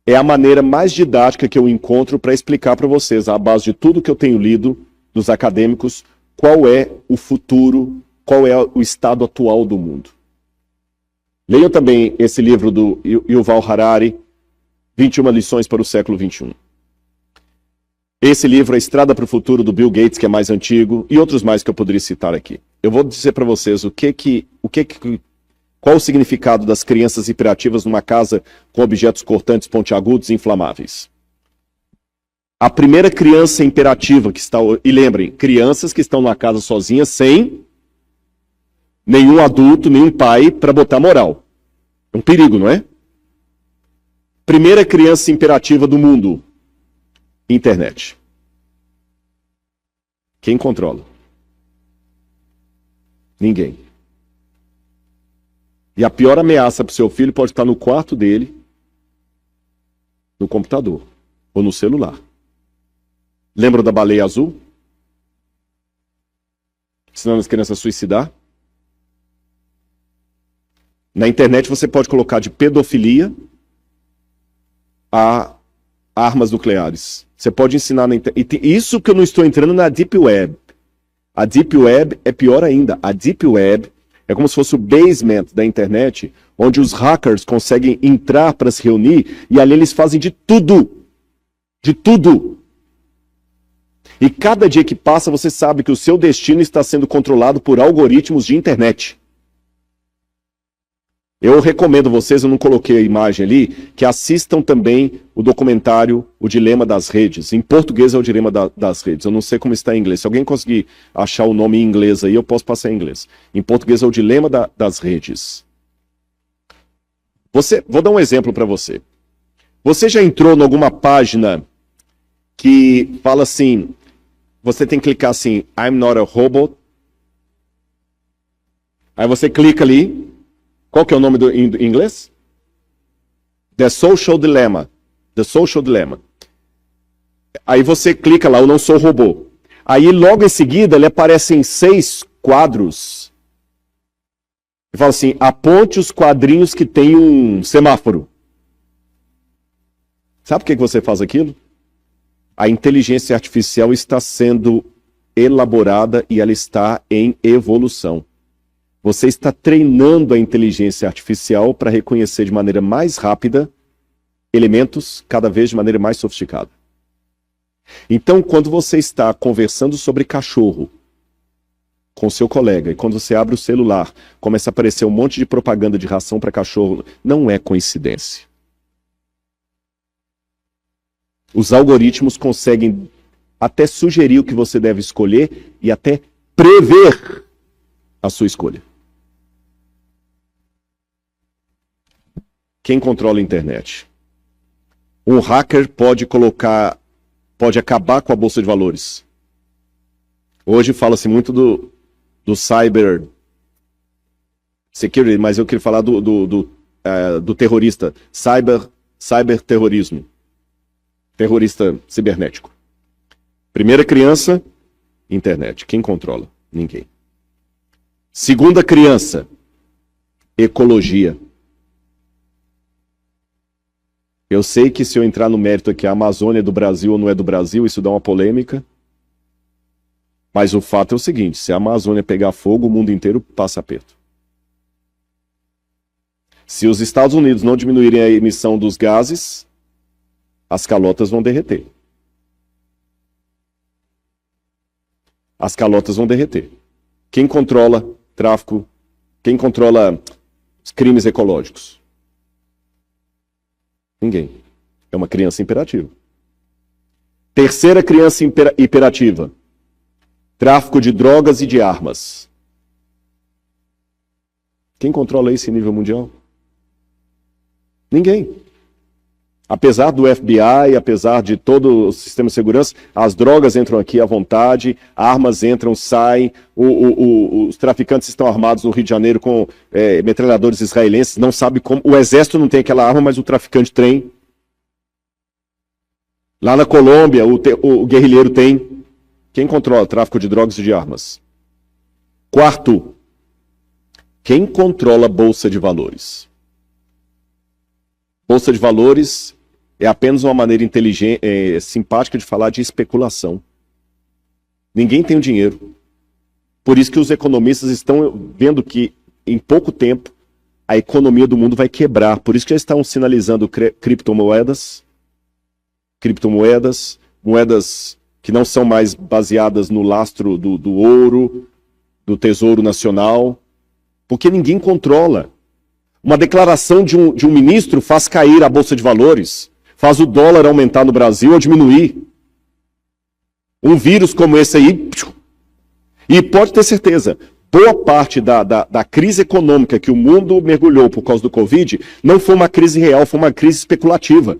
S1: É a maneira mais didática que eu encontro para explicar para vocês, à base de tudo que eu tenho lido dos acadêmicos, qual é o futuro, qual é o estado atual do mundo. Leiam também esse livro do Yuval Harari, 21 lições para o século XXI. Esse livro, A Estrada para o Futuro, do Bill Gates, que é mais antigo, e outros mais que eu poderia citar aqui. Eu vou dizer para vocês qual o significado das crianças hiperativas numa casa com objetos cortantes, pontiagudos e inflamáveis. A primeira criança imperativa que está... E lembrem, crianças que estão numa casa sozinhas sem nenhum adulto, nenhum pai para botar moral. É um perigo, não é? Primeira criança imperativa do mundo. Internet. Quem controla? Ninguém. E a pior ameaça para o seu filho pode estar no quarto dele, no computador ou no celular. Lembra da baleia azul? Ensinando as crianças a suicidar? Na internet você pode colocar de pedofilia a armas nucleares. Você pode ensinar na internet. Isso que eu não estou entrando na Deep Web. A Deep Web é pior ainda. A Deep Web é como se fosse o basement da internet, onde os hackers conseguem entrar para se reunir e ali eles fazem de tudo. De tudo. E cada dia que passa você sabe que o seu destino está sendo controlado por algoritmos de internet. Eu recomendo vocês, eu não coloquei a imagem ali, que assistam também o documentário O Dilema das Redes. Em português é O Dilema das Redes. Eu não sei como está em inglês. Se alguém conseguir achar o nome em inglês aí, eu posso passar em inglês. Em português é O Dilema das Redes. Vou dar um exemplo para você. Você já entrou em alguma página que fala assim, você tem que clicar assim, I'm not a robot. Aí você clica ali. Qual que é o nome em inglês? The Social Dilemma. The Social Dilemma. Aí você clica lá, eu não sou robô. Aí logo em seguida, ele aparece em 6 quadros. E fala assim, aponte os quadrinhos que tem um semáforo. Sabe por que você faz aquilo? A inteligência artificial está sendo elaborada e ela está em evolução. Você está treinando a inteligência artificial para reconhecer de maneira mais rápida elementos, cada vez de maneira mais sofisticada. Então, quando você está conversando sobre cachorro com seu colega, e quando você abre o celular, começa a aparecer um monte de propaganda de ração para cachorro, não é coincidência. Os algoritmos conseguem até sugerir o que você deve escolher e até prever a sua escolha. Quem controla a internet? Um hacker pode acabar com a bolsa de valores. Hoje fala-se muito do cyber security, mas eu queria falar do terrorista, cyberterrorismo, terrorista cibernético. Primeira criança, internet. Quem controla? Ninguém. Segunda criança, ecologia. Eu sei que se eu entrar no mérito aqui, a Amazônia é do Brasil ou não é do Brasil, isso dá uma polêmica. Mas o fato é o seguinte, se a Amazônia pegar fogo, o mundo inteiro passa aperto. Se os Estados Unidos não diminuírem a emissão dos gases, as calotas vão derreter. As calotas vão derreter. Quem controla tráfico? Quem controla os crimes ecológicos? Ninguém. É uma criança imperativa. Terceira criança hiperativa. Tráfico de drogas e de armas. Quem controla isso em nível mundial? Ninguém. Apesar do FBI, apesar de todo o sistema de segurança, as drogas entram aqui à vontade, armas entram, saem, os traficantes estão armados no Rio de Janeiro com metralhadores israelenses, não sabe como, o exército não tem aquela arma, mas o traficante tem. Lá na Colômbia, o guerrilheiro tem. Quem controla o tráfico de drogas e de armas? Quarto, quem controla a Bolsa de Valores? Bolsa de Valores é apenas uma maneira inteligente, simpática de falar de especulação. Ninguém tem o dinheiro. Por isso que os economistas estão vendo que, em pouco tempo, a economia do mundo vai quebrar. Por isso que eles estão sinalizando criptomoedas, moedas que não são mais baseadas no lastro do ouro, do Tesouro Nacional, porque ninguém controla. Uma declaração de um ministro faz cair a Bolsa de Valores, faz o dólar aumentar no Brasil ou diminuir. Um vírus como esse aí, e pode ter certeza, boa parte da crise econômica que o mundo mergulhou por causa do Covid não foi uma crise real, foi uma crise especulativa.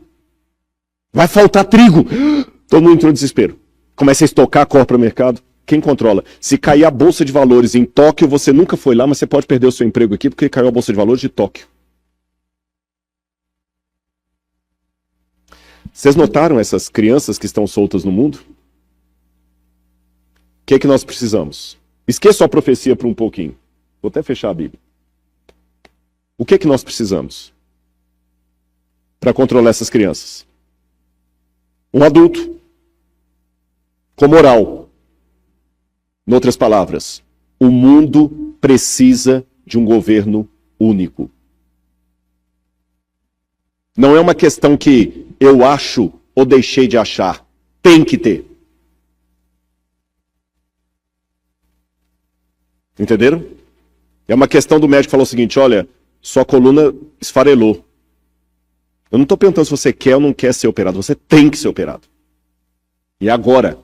S1: Vai faltar trigo. Todo mundo entrou em desespero. Começa a estocar, corre para o mercado. Quem controla? Se cair a Bolsa de Valores em Tóquio, você nunca foi lá, mas você pode perder o seu emprego aqui porque caiu a Bolsa de Valores de Tóquio. Vocês notaram essas crianças que estão soltas no mundo? O que é que nós precisamos? Esqueça a profecia por um pouquinho. Vou até fechar a Bíblia. O que é que nós precisamos para controlar essas crianças? Um adulto com moral. Em outras palavras, o mundo precisa de um governo único. Não é uma questão que eu acho ou deixei de achar. Tem que ter. Entenderam? É uma questão do médico que falou o seguinte, olha, sua coluna esfarelou. Eu não estou perguntando se você quer ou não quer ser operado, você tem que ser operado. E agora?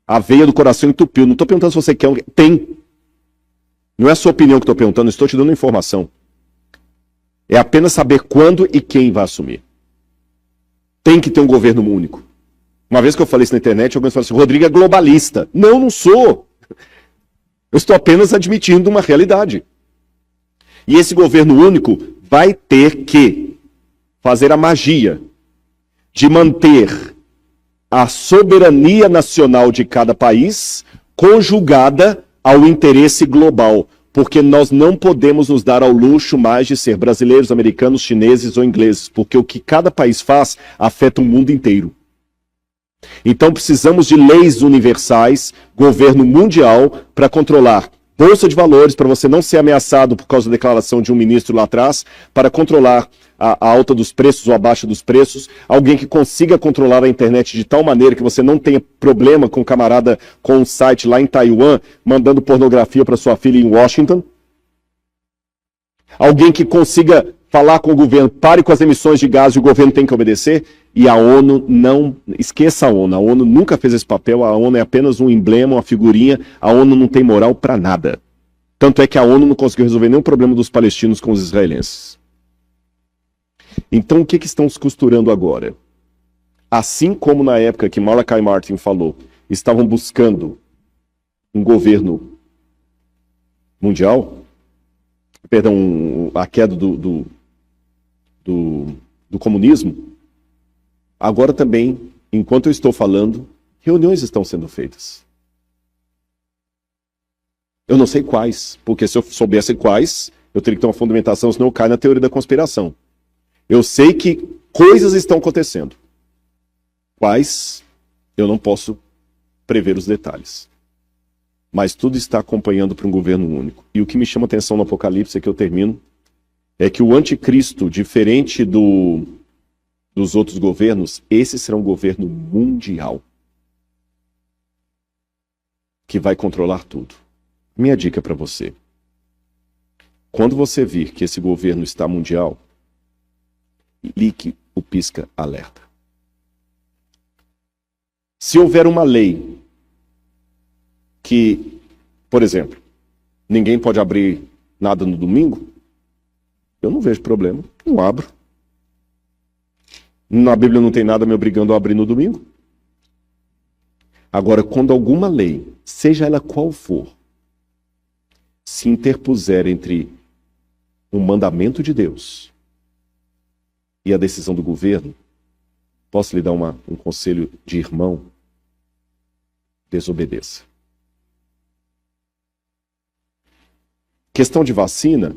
S1: A veia do coração entupiu. Não estou perguntando se você quer ou não quer. Tem. Não é a sua opinião que estou perguntando, estou te dando informação. É apenas saber quando e quem vai assumir. Tem que ter um governo único. Uma vez que eu falei isso na internet, alguém falou assim, Rodrigo é globalista. Não, não sou. Eu estou apenas admitindo uma realidade. E esse governo único vai ter que fazer a magia de manter a soberania nacional de cada país conjugada ao interesse global. Porque nós não podemos nos dar ao luxo mais de ser brasileiros, americanos, chineses ou ingleses. Porque o que cada país faz afeta o mundo inteiro. Então precisamos de leis universais, governo mundial, para controlar bolsa de valores, para você não ser ameaçado por causa da declaração de um ministro lá atrás, para controlar a alta dos preços ou a baixa dos preços, alguém que consiga controlar a internet de tal maneira que você não tenha problema com um camarada com um site lá em Taiwan, mandando pornografia para sua filha em Washington. Alguém que consiga falar com o governo, pare com as emissões de gás e o governo tem que obedecer. E a ONU não... Esqueça a ONU nunca fez esse papel, a ONU é apenas um emblema, uma figurinha, a ONU não tem moral para nada. Tanto é que a ONU não conseguiu resolver nenhum problema dos palestinos com os israelenses. Então o que estão se costurando agora? Assim como na época que Malachi Martin falou, estavam buscando um governo mundial, perdão, a queda do comunismo, agora também, enquanto eu estou falando, reuniões estão sendo feitas. Eu não sei quais, porque se eu soubesse quais, eu teria que ter uma fundamentação, senão eu caio na teoria da conspiração. Eu sei que coisas estão acontecendo. Quais, eu não posso prever os detalhes. Mas tudo está acompanhando para um governo único. E o que me chama a atenção no Apocalipse, que eu termino, é que o anticristo, diferente dos outros governos, esse será um governo mundial. Que vai controlar tudo. Minha dica para você. Quando você vir que esse governo está mundial, ligue o pisca-alerta. Se houver uma lei que, por exemplo, ninguém pode abrir nada no domingo, eu não vejo problema, não abro. Na Bíblia não tem nada me obrigando a abrir no domingo. Agora, quando alguma lei, seja ela qual for, se interpuser entre um mandamento de Deus e a decisão do governo, posso lhe dar um conselho de irmão? Desobedeça. Questão de vacina,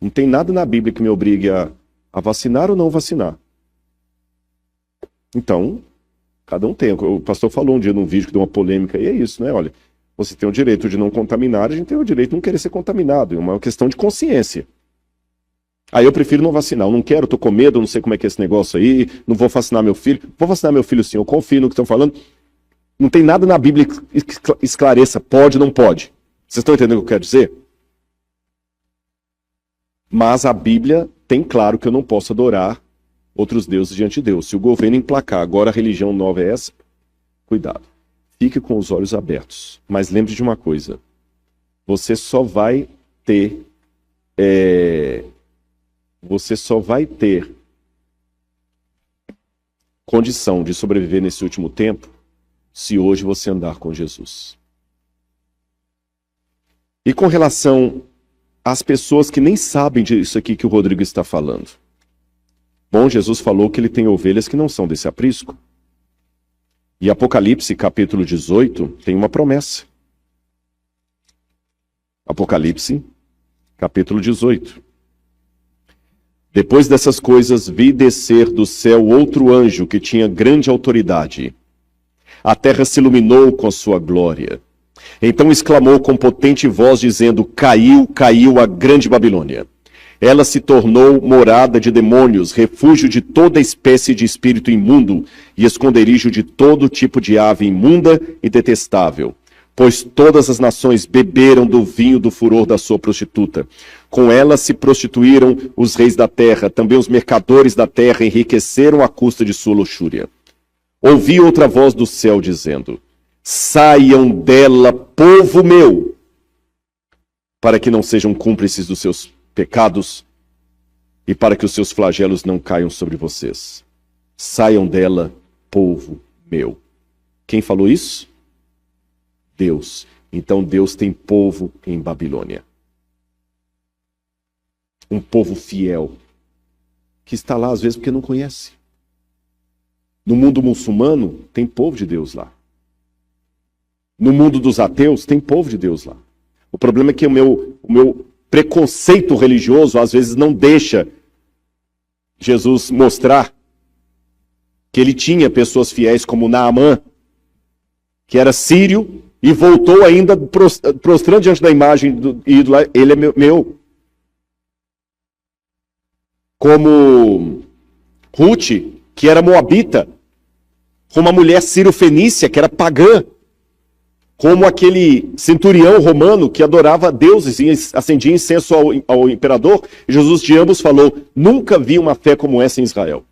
S1: não tem nada na Bíblia que me obrigue a vacinar ou não vacinar. Então, cada um tem. O pastor falou um dia num vídeo que deu uma polêmica, e é isso, né? Olha, você tem o direito de não contaminar, a gente tem o direito de não querer ser contaminado. É uma questão de consciência. Aí eu prefiro não vacinar, eu não quero, estou com medo, eu não sei como é que é esse negócio aí, não vou vacinar meu filho. Vou vacinar meu filho sim, eu confio no que estão falando. Não tem nada na Bíblia que esclareça, pode ou não pode. Vocês estão entendendo o que eu quero dizer? Mas a Bíblia tem claro que eu não posso adorar outros deuses diante de Deus. Se o governo emplacar, agora a religião nova é essa, cuidado. Fique com os olhos abertos. Mas lembre de uma coisa, você só vai ter condição de sobreviver nesse último tempo se hoje você andar com Jesus. E com relação às pessoas que nem sabem disso aqui que o Rodrigo está falando. Bom, Jesus falou que ele tem ovelhas que não são desse aprisco. E Apocalipse, capítulo 18, tem uma promessa. Apocalipse, capítulo 18. Depois dessas coisas, vi descer do céu outro anjo que tinha grande autoridade. A terra se iluminou com sua glória. Então exclamou com potente voz, dizendo: Caiu, caiu a grande Babilônia. Ela se tornou morada de demônios, refúgio de toda espécie de espírito imundo e esconderijo de todo tipo de ave imunda e detestável. Pois todas as nações beberam do vinho do furor da sua prostituta. Com ela se prostituíram os reis da terra, também os mercadores da terra enriqueceram à custa de sua luxúria. Ouvi outra voz do céu dizendo: Saiam dela, povo meu, para que não sejam cúmplices dos seus pecados e para que os seus flagelos não caiam sobre vocês. Saiam dela, povo meu. Quem falou isso? Deus. Então Deus tem povo em Babilônia. Um povo fiel, que está lá às vezes porque não conhece. No mundo muçulmano, tem povo de Deus lá. No mundo dos ateus, tem povo de Deus lá. O problema é que o meu preconceito religioso às vezes não deixa Jesus mostrar que ele tinha pessoas fiéis como Naamã, que era sírio e voltou ainda prostrando diante da imagem do ídolo. Ele é meu. Como Ruth, que era moabita, como a mulher sírio-fenícia, que era pagã, como aquele centurião romano que adorava deuses e acendia incenso ao imperador. Jesus de ambos falou: nunca vi uma fé como essa em Israel.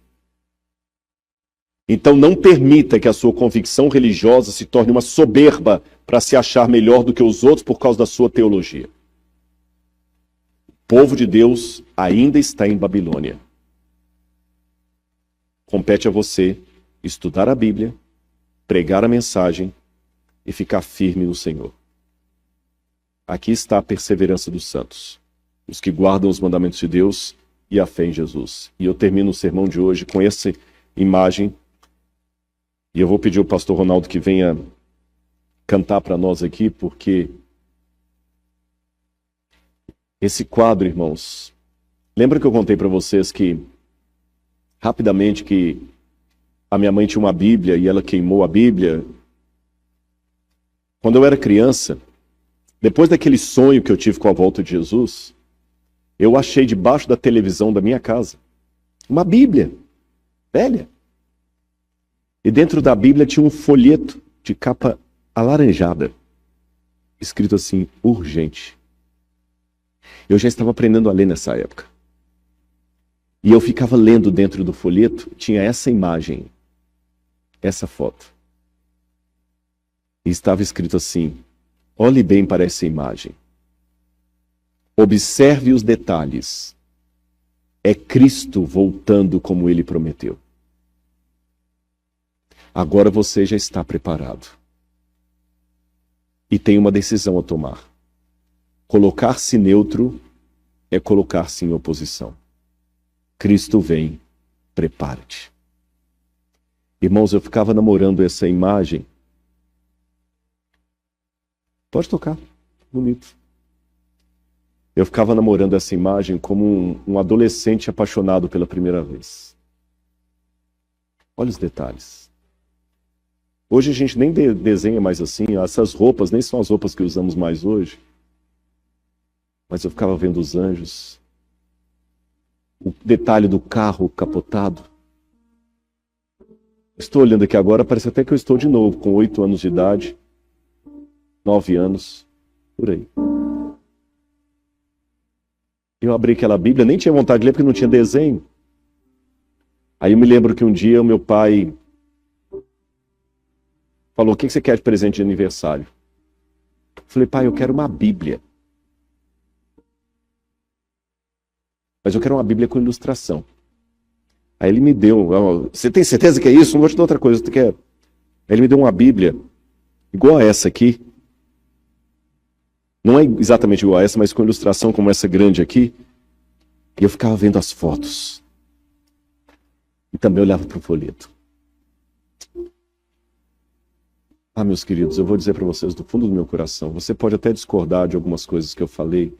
S1: Então não permita que a sua convicção religiosa se torne uma soberba para se achar melhor do que os outros por causa da sua teologia. O povo de Deus ainda está em Babilônia. Compete a você estudar a Bíblia, pregar a mensagem e ficar firme no Senhor. Aqui está a perseverança dos santos, os que guardam os mandamentos de Deus e a fé em Jesus. E eu termino o sermão de hoje com essa imagem, e eu vou pedir ao pastor Ronaldo que venha cantar para nós aqui, porque esse quadro, irmãos, lembra que eu contei para vocês que, rapidamente, que a minha mãe tinha uma Bíblia e ela queimou a Bíblia? Quando eu era criança, depois daquele sonho que eu tive com a volta de Jesus, eu achei debaixo da televisão da minha casa uma Bíblia velha. E dentro da Bíblia tinha um folheto de capa alaranjada, escrito assim: urgente. Eu já estava aprendendo a ler nessa época. E eu ficava lendo dentro do folheto, tinha essa imagem, essa foto. E estava escrito assim: olhe bem para essa imagem. Observe os detalhes. É Cristo voltando como ele prometeu. Agora você já está preparado. E tem uma decisão a tomar. Colocar-se neutro é colocar-se em oposição. Cristo vem, prepare-te. Irmãos, eu ficava namorando essa imagem. Pode tocar, bonito. Eu ficava namorando essa imagem como um adolescente apaixonado pela primeira vez. Olha os detalhes. Hoje a gente nem desenha mais assim, essas roupas nem são as roupas que usamos mais hoje. Mas eu ficava vendo os anjos, o detalhe do carro capotado. Estou olhando aqui agora, parece até que eu estou de novo, com 8 anos de idade, 9 anos, por aí. Eu abri aquela Bíblia, nem tinha vontade de ler porque não tinha desenho. Aí eu me lembro que um dia o meu pai falou: o que você quer de presente de aniversário? Eu falei: pai, eu quero uma Bíblia. Mas eu quero uma Bíblia com ilustração. Aí ele me deu: você tem certeza que é isso? Não vou te dar outra coisa. Aí ele me deu uma Bíblia igual a essa aqui. Não é exatamente igual a essa, mas com ilustração como essa grande aqui. E eu ficava vendo as fotos. E também olhava para o folheto. Ah, meus queridos, eu vou dizer para vocês do fundo do meu coração, você pode até discordar de algumas coisas que eu falei,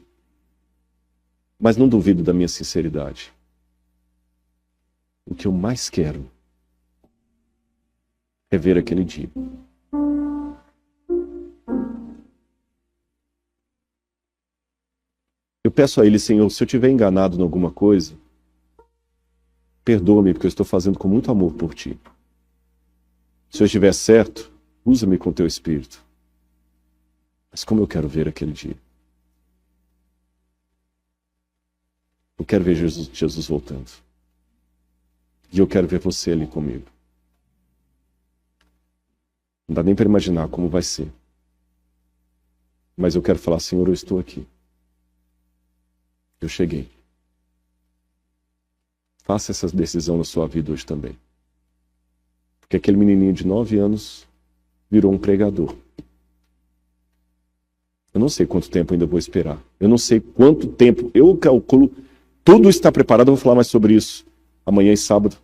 S1: mas não duvido da minha sinceridade. O que eu mais quero é ver aquele dia. Eu peço a Ele, Senhor, se eu tiver enganado em alguma coisa, perdoa-me, porque eu estou fazendo com muito amor por Ti. Se eu estiver certo, usa-me com Teu Espírito. Mas como eu quero ver aquele dia? Eu quero ver Jesus voltando. E eu quero ver você ali comigo. Não dá nem para imaginar como vai ser. Mas eu quero falar, Senhor, eu estou aqui. Eu cheguei. Faça essa decisão na sua vida hoje também. Porque aquele menininho de 9 anos virou um pregador. Eu não sei quanto tempo ainda vou esperar. Eu não sei quanto tempo. Eu calculo. Tudo está preparado. Eu vou falar mais sobre isso amanhã e sábado.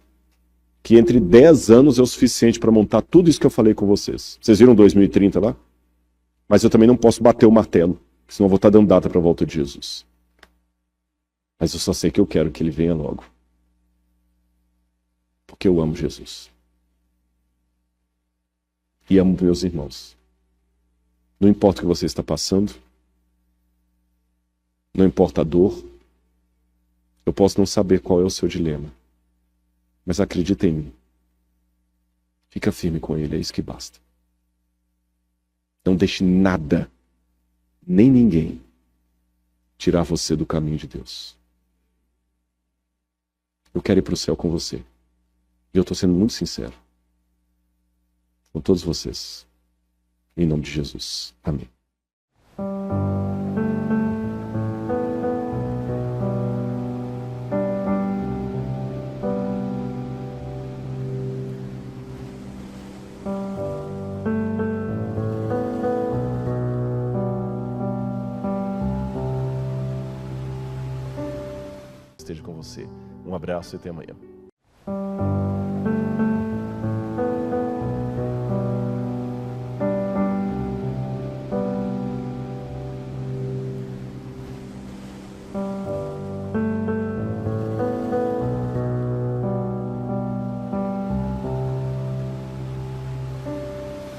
S1: Que entre 10 anos é o suficiente para montar tudo isso que eu falei com vocês. Vocês viram 2030 lá? Mas eu também não posso bater o martelo. Senão eu vou estar dando data para a volta de Jesus. Mas eu só sei que eu quero que Ele venha logo. Porque eu amo Jesus. E amo meus irmãos. Não importa o que você está passando. Não importa a dor. Eu posso não saber qual é o seu dilema. Mas acredita em mim. Fica firme com Ele, é isso que basta. Não deixe nada, nem ninguém, tirar você do caminho de Deus. Eu quero ir para o céu com você. E eu estou sendo muito sincero. Com todos vocês. Em nome de Jesus. Amém. Esteja com você. Um abraço e até amanhã.